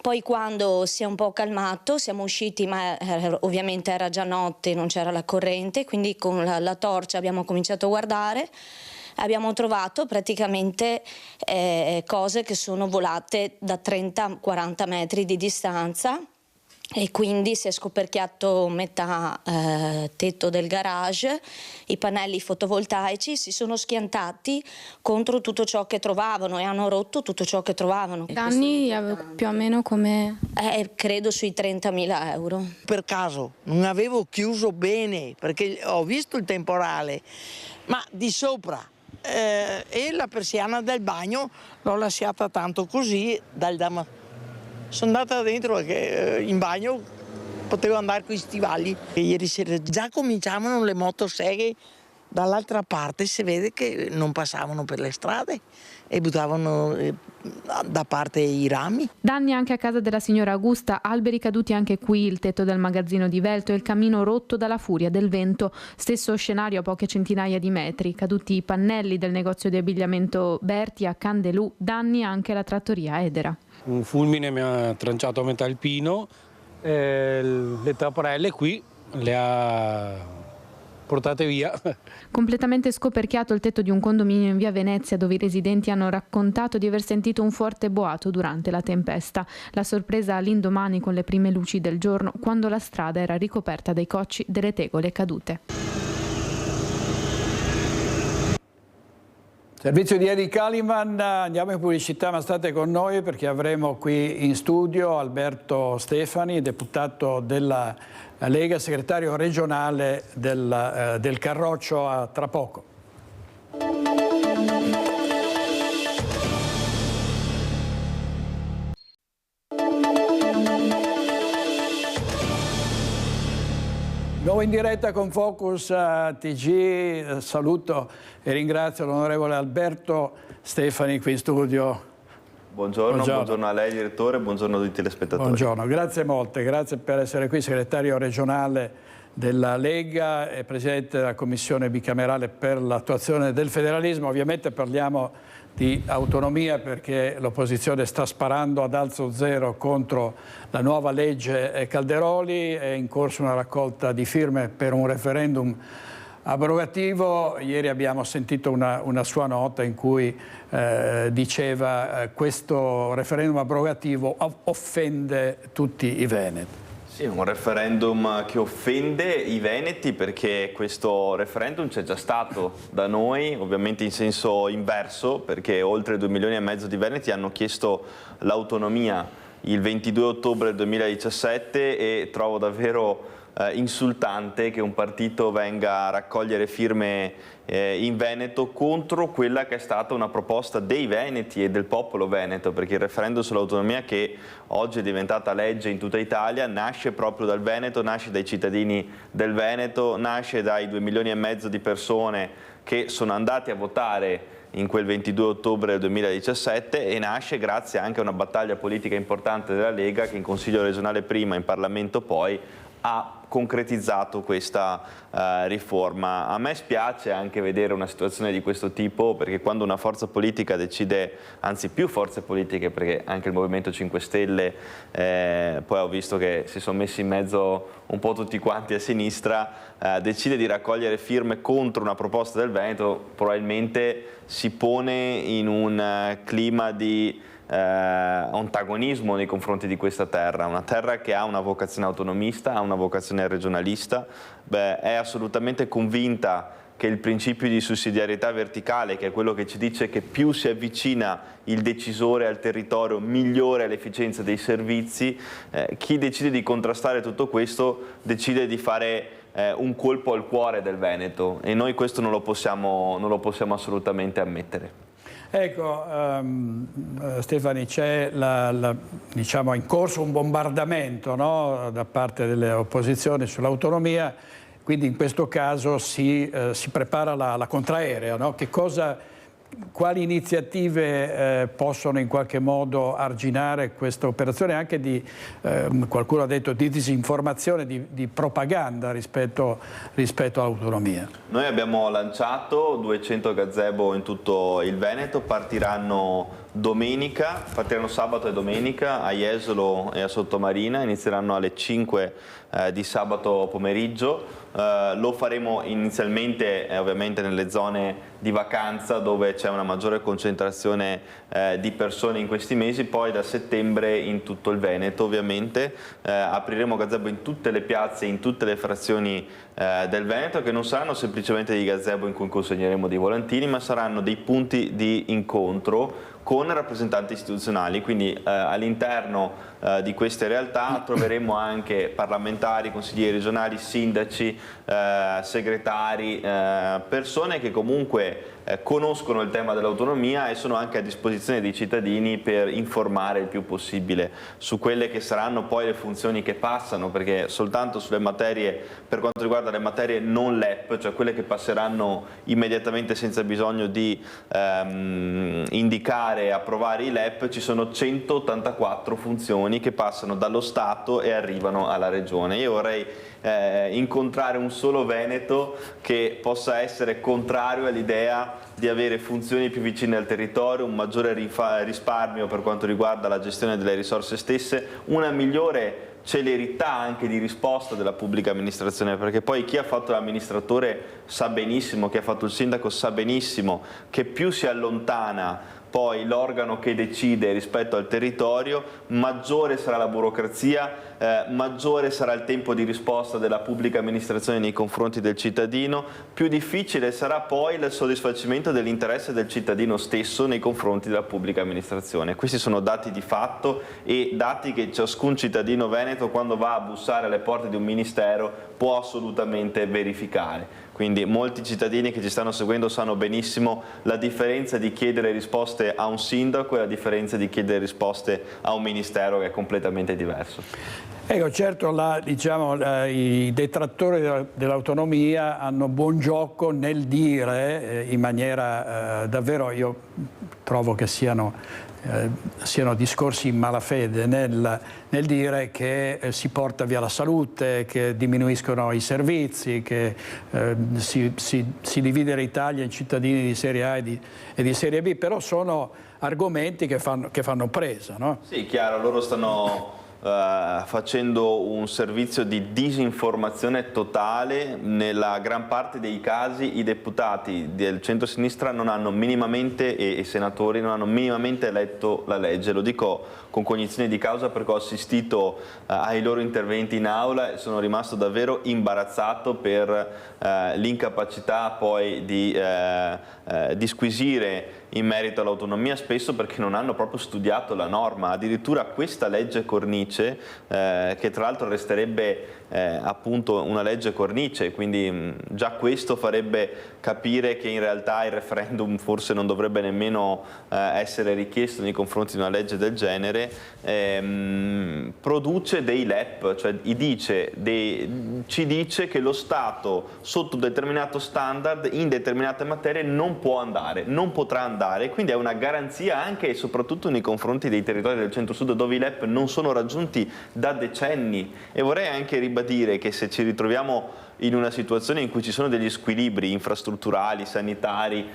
Poi quando si è un po' calmato siamo usciti, ma ovviamente era già notte, non c'era la corrente, quindi con la torcia abbiamo cominciato a guardare. Abbiamo trovato praticamente cose che sono volate da 30-40 metri di distanza. E quindi si è scoperchiato metà tetto del garage, i pannelli fotovoltaici si sono schiantati contro tutto ciò che trovavano e hanno rotto tutto ciò che trovavano. Danni più o meno come? Credo sui 30.000 euro. Per caso non avevo chiuso bene perché ho visto il temporale, ma di sopra e la persiana del bagno l'ho lasciata tanto così sono andata dentro perché in bagno potevo andare con i stivali. E ieri sera già cominciavano le motoseghe dall'altra parte, si vede che non passavano per le strade e buttavano da parte i rami. Danni anche a casa della signora Augusta, alberi caduti anche qui, il tetto del magazzino di Velto e il camino rotto dalla furia del vento. Stesso scenario a poche centinaia di metri, caduti i pannelli del negozio di abbigliamento Berti a Candelù, danni anche alla trattoria Edera. Un fulmine mi ha tranciato a metà il pino, le tapparelle qui le ha portate via. Completamente scoperchiato il tetto di un condominio in via Venezia dove i residenti hanno raccontato di aver sentito un forte boato durante la tempesta. La sorpresa all'indomani con le prime luci del giorno quando la strada era ricoperta dai cocci delle tegole cadute. Servizio di Edi Kaliman, andiamo in pubblicità ma state con noi perché avremo qui in studio Alberto Stefani, deputato della Lega, segretario regionale del Carroccio, a tra poco. Nuovo in diretta con Focus TG, saluto e ringrazio l'onorevole Alberto Stefani qui in studio. Buongiorno a lei direttore, buongiorno a tutti i telespettatori. Buongiorno, grazie molte, grazie per essere qui, segretario regionale della Lega e presidente della Commissione bicamerale per l'attuazione del federalismo. Ovviamente parliamo di autonomia perché l'opposizione sta sparando ad alzo zero contro la nuova legge Calderoli, è in corso una raccolta di firme per un referendum abrogativo. Ieri abbiamo sentito una sua nota in cui diceva questo referendum abrogativo offende tutti i veneti. Sì, un referendum che offende i veneti perché questo referendum c'è già stato da noi, ovviamente in senso inverso, perché oltre 2,5 milioni di veneti hanno chiesto l'autonomia il 22 ottobre 2017 e trovo davvero insultante che un partito venga a raccogliere firme in Veneto contro quella che è stata una proposta dei veneti e del popolo veneto, perché il referendum sull'autonomia, che oggi è diventata legge in tutta Italia, nasce proprio dal Veneto, nasce dai cittadini del Veneto, nasce dai 2,5 milioni di persone che sono andati a votare in quel 22 ottobre 2017 e nasce grazie anche a una battaglia politica importante della Lega che in Consiglio regionale prima, in Parlamento poi, ha concretizzato questa riforma. A me spiace anche vedere una situazione di questo tipo, perché quando una forza politica decide, anzi più forze politiche, perché anche il Movimento 5 Stelle, poi ho visto che si sono messi in mezzo un po' tutti quanti a sinistra, decide di raccogliere firme contro una proposta del Veneto, probabilmente si pone in un clima di antagonismo nei confronti di questa terra, una terra che ha una vocazione autonomista, ha una vocazione regionalista, è assolutamente convinta che il principio di sussidiarietà verticale, che è quello che ci dice che più si avvicina il decisore al territorio, migliore è l'efficienza dei servizi, chi decide di contrastare tutto questo decide di fare un colpo al cuore del Veneto e noi questo non lo possiamo assolutamente ammettere. Ecco, Stefani, c'è diciamo, in corso un bombardamento, no, da parte delle opposizioni sull'autonomia, quindi in questo caso si prepara la contraerea, no? Quali iniziative possono in qualche modo arginare questa operazione anche di, qualcuno ha detto, di disinformazione, di propaganda rispetto all'autonomia? Noi abbiamo lanciato 200 gazebo in tutto il Veneto, partiranno sabato e domenica a Jesolo e a Sottomarina, inizieranno alle 5 di sabato pomeriggio. Lo faremo inizialmente ovviamente nelle zone di vacanza dove c'è una maggiore concentrazione di persone in questi mesi, poi da settembre in tutto il Veneto ovviamente. Apriremo gazebo in tutte le piazze, in tutte le frazioni del Veneto, che non saranno semplicemente dei gazebo in cui consegneremo dei volantini, ma saranno dei punti di incontro con rappresentanti istituzionali, quindi all'interno di queste realtà troveremo anche parlamentari, consiglieri regionali, sindaci, segretari, persone che comunque conoscono il tema dell'autonomia e sono anche a disposizione dei cittadini per informare il più possibile su quelle che saranno poi le funzioni che passano, perché soltanto sulle materie, per quanto riguarda le materie non LEP, cioè quelle che passeranno immediatamente senza bisogno di indicare e approvare i LEP, ci sono 184 funzioni che passano dallo Stato e arrivano alla Regione. Io vorrei incontrare un solo veneto che possa essere contrario all'idea di avere funzioni più vicine al territorio, un maggiore risparmio per quanto riguarda la gestione delle risorse stesse, una migliore celerità anche di risposta della pubblica amministrazione, perché poi chi ha fatto l'amministratore sa benissimo, chi ha fatto il sindaco sa benissimo che più si allontana poi l'organo che decide rispetto al territorio, maggiore sarà la burocrazia, maggiore sarà il tempo di risposta della pubblica amministrazione nei confronti del cittadino, più difficile sarà poi il soddisfacimento dell'interesse del cittadino stesso nei confronti della pubblica amministrazione. Questi sono dati di fatto e dati che ciascun cittadino veneto, quando va a bussare alle porte di un ministero, può assolutamente verificare. Quindi molti cittadini che ci stanno seguendo sanno benissimo la differenza di chiedere risposte a un sindaco e la differenza di chiedere risposte a un ministero, che è completamente diverso. Ecco, certo i detrattori dell'autonomia hanno buon gioco nel dire in maniera davvero, io trovo che siano discorsi in malafede nel dire che si porta via la salute, che diminuiscono i servizi, che si divide l'Italia in cittadini di serie A e di serie B, però sono argomenti che fanno presa, no? Sì, chiaro, loro stanno facendo un servizio di disinformazione totale. Nella gran parte dei casi i deputati del centro-sinistra non hanno minimamente, e i senatori non hanno minimamente letto la legge. Lo dico con cognizione di causa perché ho assistito ai loro interventi in aula e sono rimasto davvero imbarazzato per l'incapacità poi di disquisire in merito all'autonomia, spesso perché non hanno proprio studiato la norma. Addirittura questa legge cornice, che tra l'altro resterebbe appunto una legge cornice, quindi già questo farebbe capire che in realtà il referendum forse non dovrebbe nemmeno essere richiesto nei confronti di una legge del genere, produce dei LEP, cioè ci dice che lo Stato sotto determinato standard in determinate materie non può andare, non potrà andare, quindi è una garanzia anche e soprattutto nei confronti dei territori del centro-sud dove i LEP non sono raggiunti da decenni. E vorrei anche ribadire che se ci ritroviamo in una situazione in cui ci sono degli squilibri infrastrutturali, sanitari,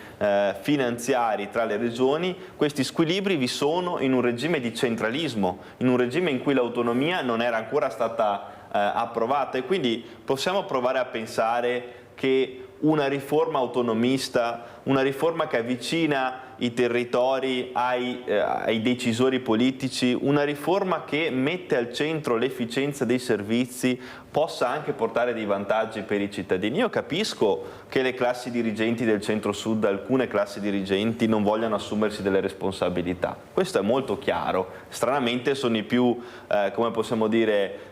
finanziari tra le regioni, questi squilibri vi sono in un regime di centralismo, in un regime in cui l'autonomia non era ancora stata approvata, e quindi possiamo provare a pensare che una riforma autonomista, una riforma che avvicina i territori ai decisori politici, una riforma che mette al centro l'efficienza dei servizi, possa anche portare dei vantaggi per i cittadini. Io capisco che le classi dirigenti del centro-sud, alcune classi dirigenti, non vogliano assumersi delle responsabilità. Questo è molto chiaro. Stranamente sono i più, come possiamo dire,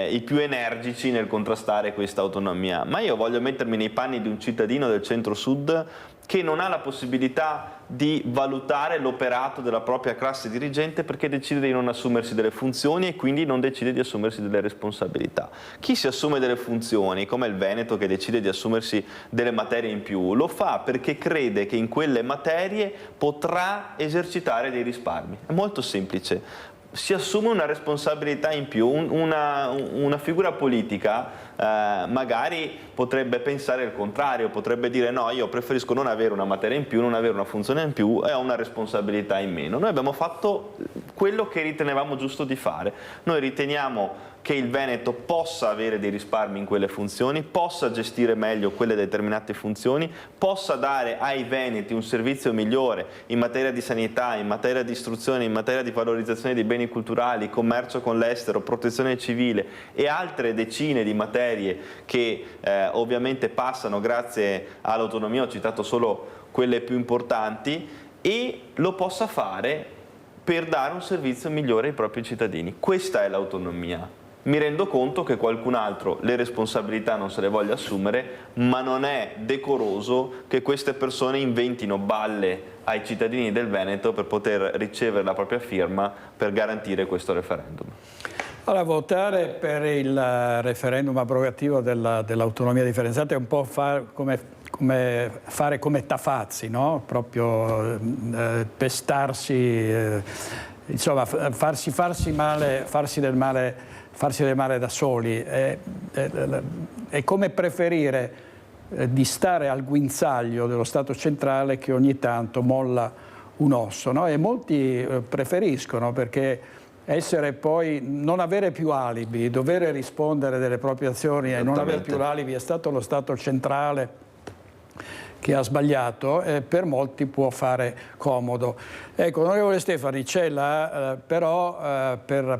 i più energici nel contrastare questa autonomia. Ma io voglio mettermi nei panni di un cittadino del centro-sud che non ha la possibilità di valutare l'operato della propria classe dirigente perché decide di non assumersi delle funzioni e quindi non decide di assumersi delle responsabilità. Chi si assume delle funzioni, come il Veneto che decide di assumersi delle materie in più, lo fa perché crede che in quelle materie potrà esercitare dei risparmi. È molto semplice. Si assume una responsabilità in più, una figura politica magari potrebbe pensare il contrario, potrebbe dire no, io preferisco non avere una materia in più, non avere una funzione in più e ho una responsabilità in meno. Noi abbiamo fatto quello che ritenevamo giusto di fare. Noi riteniamo che il Veneto possa avere dei risparmi in quelle funzioni, possa gestire meglio quelle determinate funzioni, possa dare ai veneti un servizio migliore in materia di sanità, in materia di istruzione, in materia di valorizzazione dei beni culturali, commercio con l'estero, protezione civile e altre decine di materie che ovviamente passano grazie all'autonomia. Ho citato solo quelle più importanti, e lo possa fare per dare un servizio migliore ai propri cittadini. Questa è l'autonomia. Mi rendo conto che qualcun altro le responsabilità non se le voglia assumere, ma non è decoroso che queste persone inventino balle ai cittadini del Veneto per poter ricevere la propria firma per garantire questo referendum. Allora, votare per il referendum abrogativo dell'autonomia differenziata è un po' fare come Tafazzi, no? Proprio pestarsi, insomma, farsi del male da soli. È come preferire di stare al guinzaglio dello Stato centrale che ogni tanto molla un osso, no? E molti preferiscono, perché non avere più alibi, dover rispondere delle proprie azioni e non avere più l'alibi, è stato lo Stato centrale che ha sbagliato, per molti può fare comodo. Ecco, onorevole Stefani, c'è però per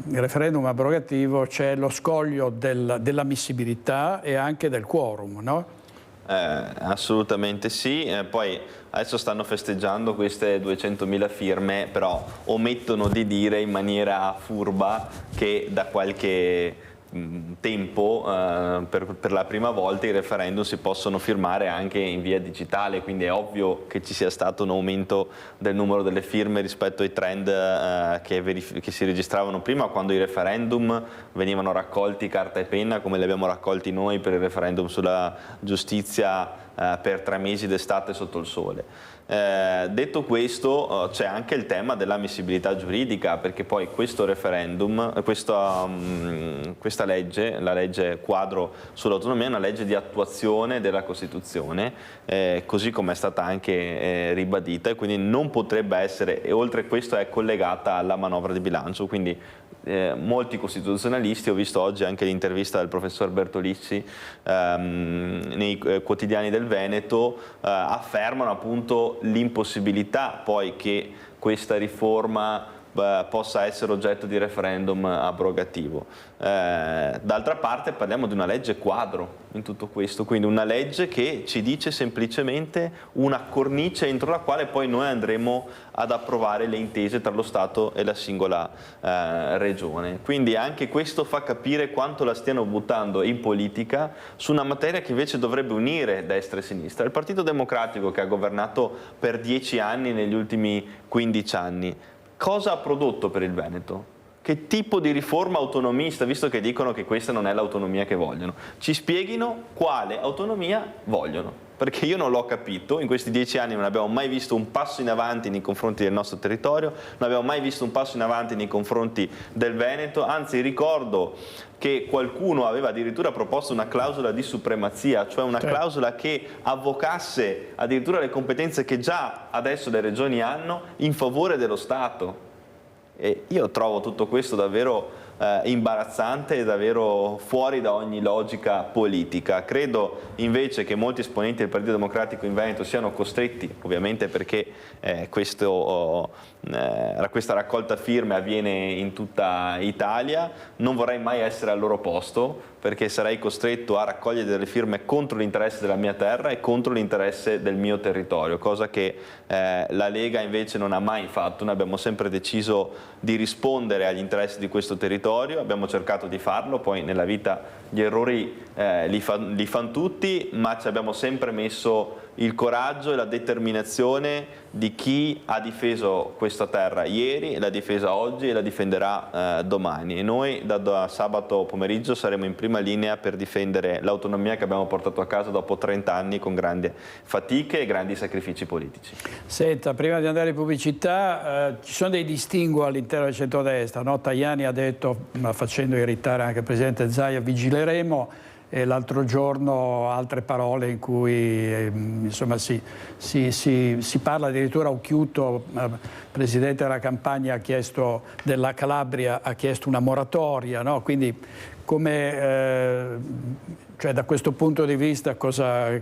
il referendum abrogativo c'è lo scoglio dell'ammissibilità e anche del quorum, no? Assolutamente sì, poi adesso stanno festeggiando queste 200.000 firme, però omettono di dire in maniera furba che da qualche tempo per la prima volta i referendum si possono firmare anche in via digitale, quindi è ovvio che ci sia stato un aumento del numero delle firme rispetto ai trend che si registravano prima, quando i referendum venivano raccolti carta e penna come li abbiamo raccolti noi per il referendum sulla giustizia per 3 mesi d'estate sotto il sole. Detto questo, c'è anche il tema dell'ammissibilità giuridica, perché poi questo referendum, questa legge, la legge quadro sull'autonomia, è una legge di attuazione della Costituzione, così come è stata anche ribadita, e quindi non potrebbe essere, e oltre a questo è collegata alla manovra di bilancio, quindi molti costituzionalisti, ho visto oggi anche l'intervista del professor Bertolizzi nei quotidiani del Veneto, affermano appunto l'impossibilità poi che questa riforma possa essere oggetto di referendum abrogativo. D'altra parte parliamo di una legge quadro in tutto questo, quindi una legge che ci dice semplicemente una cornice entro la quale poi noi andremo ad approvare le intese tra lo Stato e la singola regione. Quindi anche questo fa capire quanto la stiano buttando in politica su una materia che invece dovrebbe unire destra e sinistra. Il Partito Democratico, che ha governato per 10 anni negli ultimi 15 anni, cosa ha prodotto per il Veneto? Che tipo di riforma autonomista, visto che dicono che questa non è l'autonomia che vogliono? Ci spieghino quale autonomia vogliono, perché io non l'ho capito. In questi 10 anni non abbiamo mai visto un passo in avanti nei confronti del nostro territorio, non abbiamo mai visto un passo in avanti nei confronti del Veneto, anzi ricordo che qualcuno aveva addirittura proposto una clausola di supremazia, cioè una clausola che avvocasse addirittura le competenze che già adesso le regioni hanno in favore dello Stato. E io trovo tutto questo davvero imbarazzante e davvero fuori da ogni logica politica. Credo invece che molti esponenti del Partito Democratico in Veneto siano costretti, ovviamente perché questa raccolta firme avviene in tutta Italia, non vorrei mai essere al loro posto, perché sarei costretto a raccogliere delle firme contro l'interesse della mia terra e contro l'interesse del mio territorio, cosa che la Lega invece non ha mai fatto. Noi abbiamo sempre deciso di rispondere agli interessi di questo territorio, abbiamo cercato di farlo, poi nella vita gli errori li fanno tutti, ma ci abbiamo sempre messo il coraggio e la determinazione di chi ha difeso questa terra ieri, l'ha difesa oggi e la difenderà domani. E noi da sabato pomeriggio saremo in prima linea per difendere l'autonomia che abbiamo portato a casa dopo 30 anni con grandi fatiche e grandi sacrifici politici. Senta, prima di andare in pubblicità, ci sono dei distinguo all'interno del centrodestra, no? Tajani ha detto, facendo irritare anche il Presidente Zaia, vigileremo, e l'altro giorno altre parole in cui insomma, si parla addirittura Occhiuto, Presidente della Campania della Calabria, ha chiesto una moratoria, no? Quindi cioè, da questo punto di vista cosa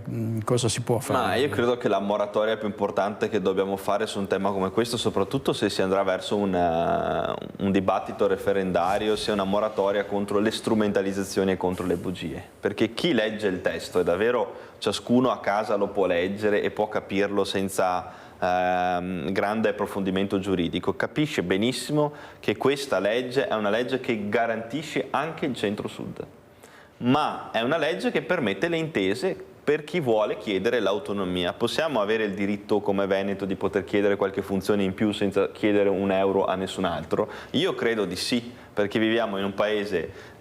si può fare? Ma io credo che la moratoria più importante che dobbiamo fare su un tema come questo, soprattutto se si andrà verso un dibattito referendario, sia una moratoria contro le strumentalizzazioni e contro le bugie. Perché chi legge il testo, e davvero ciascuno a casa lo può leggere e può capirlo senza grande approfondimento giuridico, capisce benissimo che questa legge è una legge che garantisce anche il centro-sud, ma è una legge che permette le intese per chi vuole chiedere l'autonomia. Possiamo avere il diritto come Veneto di poter chiedere qualche funzione in più senza chiedere un euro a nessun altro? Io credo di sì, perché viviamo in un paese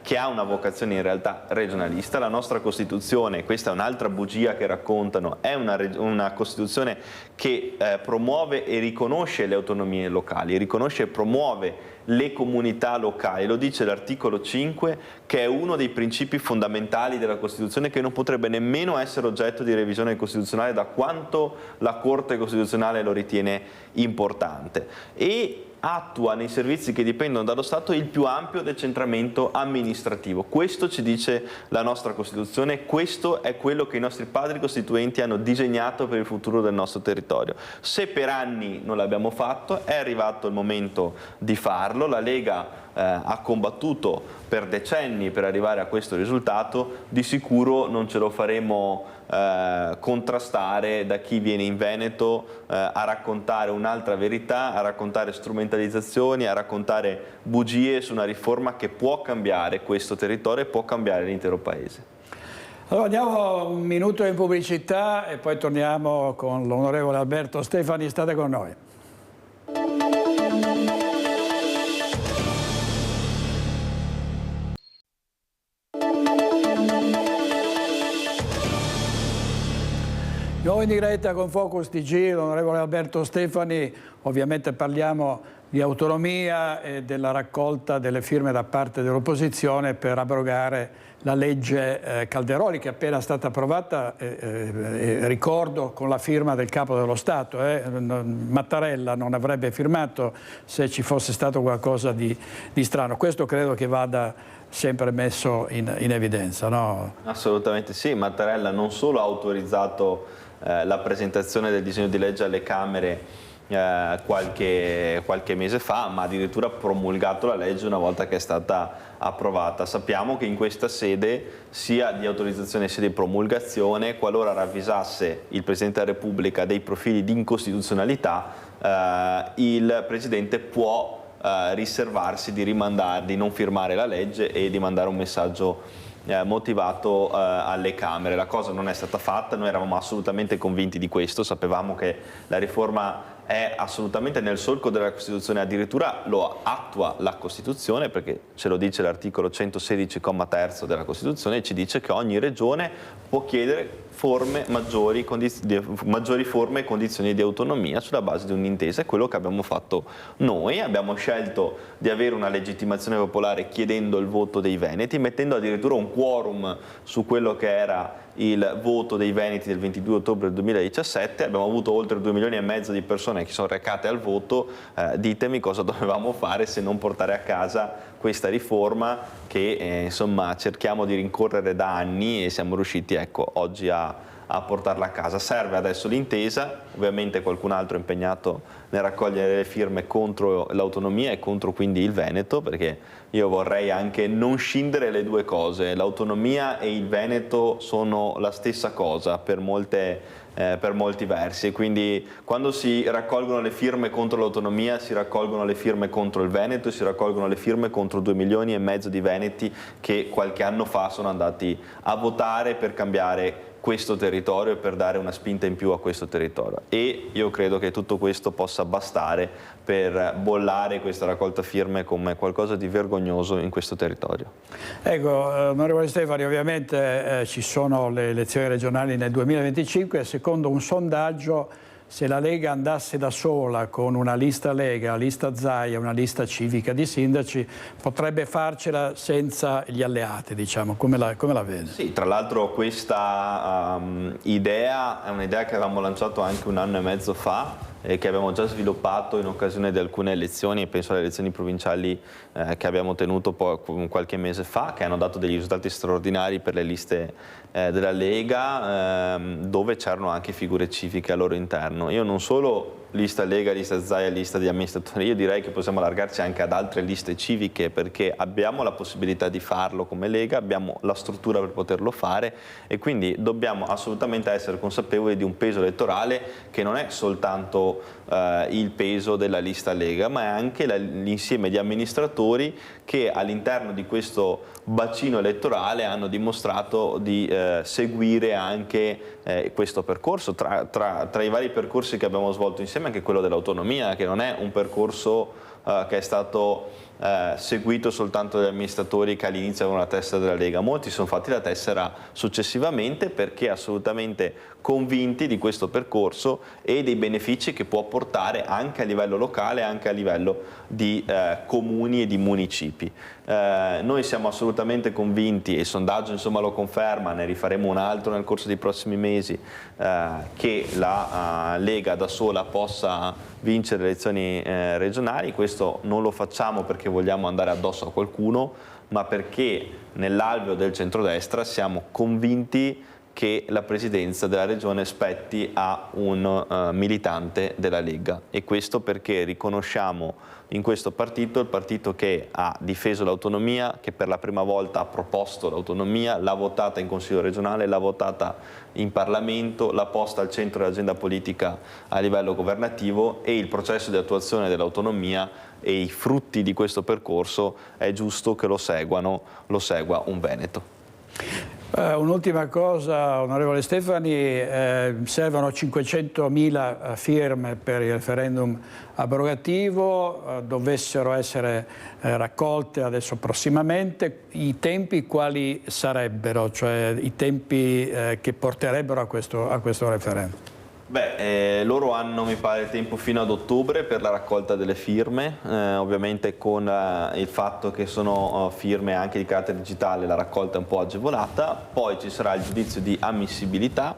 che ha una vocazione in realtà regionalista. La nostra Costituzione, questa è un'altra bugia che raccontano, è una Costituzione che promuove e riconosce le autonomie locali, riconosce e promuove le comunità locali. Lo dice l'articolo 5, che è uno dei principi fondamentali della Costituzione, che non potrebbe nemmeno essere oggetto di revisione costituzionale da quanto la Corte Costituzionale lo ritiene importante. E attua nei servizi che dipendono dallo Stato il più ampio decentramento amministrativo. Questo ci dice la nostra Costituzione, questo è quello che i nostri padri costituenti hanno disegnato per il futuro del nostro territorio. Se per anni non l'abbiamo fatto, è arrivato il momento di farlo. La Lega ha combattuto per decenni per arrivare a questo risultato, di sicuro non ce lo faremo contrastare da chi viene in Veneto a raccontare un'altra verità, a raccontare strumentalizzazioni, a raccontare bugie su una riforma che può cambiare questo territorio e può cambiare l'intero Paese. Allora andiamo un minuto in pubblicità e poi torniamo con l'onorevole Alberto Stefani, state con noi. Noi in diretta con Focus TG, l'onorevole Alberto Stefani, ovviamente parliamo di autonomia e della raccolta delle firme da parte dell'opposizione per abrogare la legge Calderoli, che è appena stata approvata, ricordo, con la firma del Capo dello Stato. Mattarella non avrebbe firmato se ci fosse stato qualcosa di strano. Questo credo che vada sempre messo in evidenza, no? Assolutamente sì, Mattarella non solo ha autorizzato la presentazione del disegno di legge alle Camere qualche mese fa, ma addirittura promulgato la legge una volta che è stata approvata. Sappiamo che in questa sede, sia di autorizzazione sia di promulgazione, qualora ravvisasse il Presidente della Repubblica dei profili di incostituzionalità, il Presidente può riservarsi di non firmare la legge e di mandare un messaggio motivato alle Camere. La cosa non è stata fatta, noi eravamo assolutamente convinti di questo, sapevamo che la riforma è assolutamente nel solco della Costituzione, addirittura lo attua la Costituzione, perché ce lo dice l'articolo 116, comma 3 della Costituzione, e ci dice che ogni regione può chiedere maggiori forme e condizioni di autonomia sulla base di un'intesa. È quello che abbiamo fatto noi. Abbiamo scelto di avere una legittimazione popolare chiedendo il voto dei veneti, mettendo addirittura un quorum su quello che era il voto dei veneti del 22 ottobre 2017. Abbiamo avuto oltre 2,5 milioni di persone che sono recate al voto. Ditemi cosa dovevamo fare se non portare a casa questa riforma che insomma cerchiamo di rincorrere da anni, e siamo riusciti, ecco, oggi a portarla a casa. Serve adesso l'intesa, ovviamente qualcun altro è impegnato nel raccogliere le firme contro l'autonomia e contro quindi il Veneto, perché io vorrei anche non scindere le due cose. L'autonomia e il Veneto sono la stessa cosa per molti versi, e quindi quando si raccolgono le firme contro l'autonomia si raccolgono le firme contro il Veneto e si raccolgono le firme contro 2,5 milioni di veneti che qualche anno fa sono andati a votare per cambiare questo territorio e per dare una spinta in più a questo territorio. E io credo che tutto questo possa bastare per bollare questa raccolta firme come qualcosa di vergognoso in questo territorio. Ecco, onorevole Stefani, ovviamente ci sono le elezioni regionali nel 2025. Secondo un sondaggio, se la Lega andasse da sola con una lista Lega, una lista Zaia, una lista civica di sindaci, potrebbe farcela senza gli alleati, diciamo. Come la vede? Sì, tra l'altro questa idea è un'idea che avevamo lanciato anche 1 anno e mezzo fa e che abbiamo già sviluppato in occasione di alcune elezioni, e penso alle elezioni provinciali che abbiamo tenuto qualche mese fa, che hanno dato degli risultati straordinari per le liste della Lega, dove c'erano anche figure civiche al loro interno. Io non solo lista Lega, lista Zaia, lista di amministratori, io direi che possiamo allargarci anche ad altre liste civiche, perché abbiamo la possibilità di farlo come Lega, abbiamo la struttura per poterlo fare, e quindi dobbiamo assolutamente essere consapevoli di un peso elettorale che non è soltanto il peso della lista Lega, ma è anche l'insieme di amministratori che all'interno di questo bacino elettorale hanno dimostrato di seguire anche questo percorso. Tra i vari percorsi che abbiamo svolto insieme anche quello dell'autonomia, che non è un percorso che è stato seguito soltanto dagli amministratori che all'inizio avevano la tessera della Lega. Molti sono fatti la tessera successivamente perché assolutamente convinti di questo percorso e dei benefici che può portare anche a livello locale, anche a livello di comuni e di municipi. Noi siamo assolutamente convinti, e il sondaggio insomma lo conferma, ne rifaremo un altro nel corso dei prossimi mesi, che la Lega da sola possa vincere le elezioni regionali. Questo non lo facciamo perché vogliamo andare addosso a qualcuno, ma perché nell'alveo del centrodestra siamo convinti che la presidenza della regione spetti a un militante della Lega, e questo perché riconosciamo in questo partito il partito che ha difeso l'autonomia, che per la prima volta ha proposto l'autonomia, l'ha votata in Consiglio regionale, l'ha votata in Parlamento, l'ha posta al centro dell'agenda politica a livello governativo, e il processo di attuazione dell'autonomia e i frutti di questo percorso è giusto che lo segua un veneto. Un'ultima cosa, onorevole Stefani, servono 500.000 firme per il referendum abrogativo, dovessero essere raccolte adesso prossimamente. I tempi quali sarebbero, cioè i tempi che porterebbero a questo referendum? Loro hanno, mi pare, tempo fino ad ottobre per la raccolta delle firme, ovviamente con il fatto che sono firme anche di carattere digitale la raccolta è un po' agevolata, poi ci sarà il giudizio di ammissibilità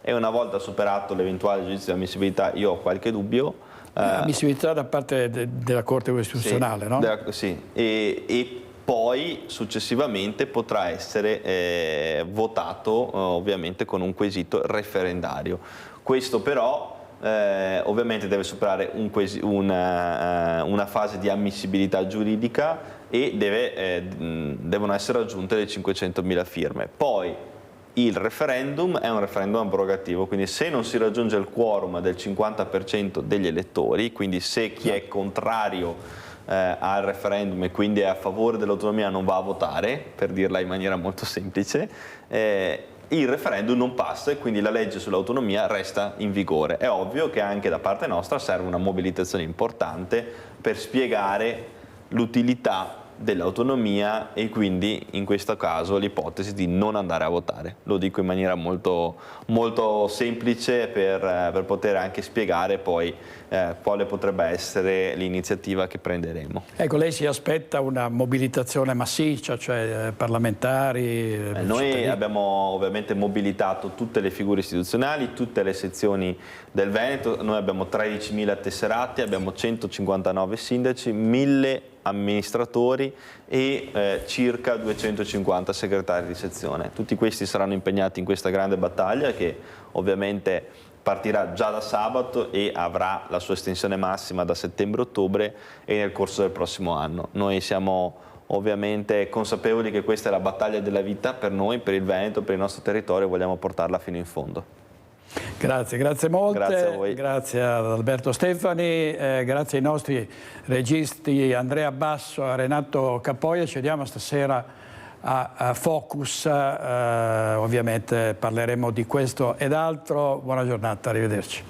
e una volta superato l'eventuale giudizio di ammissibilità, io ho qualche dubbio. Ammissibilità da parte della Corte Costituzionale, sì, no? Sì, e poi successivamente potrà essere votato ovviamente con un quesito referendario. Questo però ovviamente deve superare una fase di ammissibilità giuridica e devono essere raggiunte le 500.000 firme. Poi il referendum è un referendum abrogativo, quindi se non si raggiunge il quorum del 50% degli elettori, quindi se chi è contrario al referendum e quindi è a favore dell'autonomia non va a votare, per dirla in maniera molto semplice, il referendum non passa e quindi la legge sull'autonomia resta in vigore. È ovvio che anche da parte nostra serve una mobilitazione importante per spiegare l'utilità dell'autonomia e quindi in questo caso l'ipotesi di non andare a votare. Lo dico in maniera molto, molto semplice per poter anche spiegare poi quale potrebbe essere l'iniziativa che prenderemo. Ecco, lei si aspetta una mobilitazione massiccia, cioè parlamentari? Noi abbiamo ovviamente mobilitato tutte le figure istituzionali, tutte le sezioni del Veneto, noi abbiamo 13.000 tesserati, abbiamo 159 sindaci, 1.000 amministratori e circa 250 segretari di sezione. Tutti questi saranno impegnati in questa grande battaglia che ovviamente partirà già da sabato e avrà la sua estensione massima da settembre-ottobre e nel corso del prossimo anno. Noi siamo ovviamente consapevoli che questa è la battaglia della vita per noi, per il Veneto, per il nostro territorio, e vogliamo portarla fino in fondo. Grazie, grazie molte. Grazie a voi. Grazie ad Alberto Stefani, grazie ai nostri registi Andrea Basso e Renato Capoia. Ci vediamo stasera a Focus, ovviamente parleremo di questo ed altro. Buona giornata, arrivederci.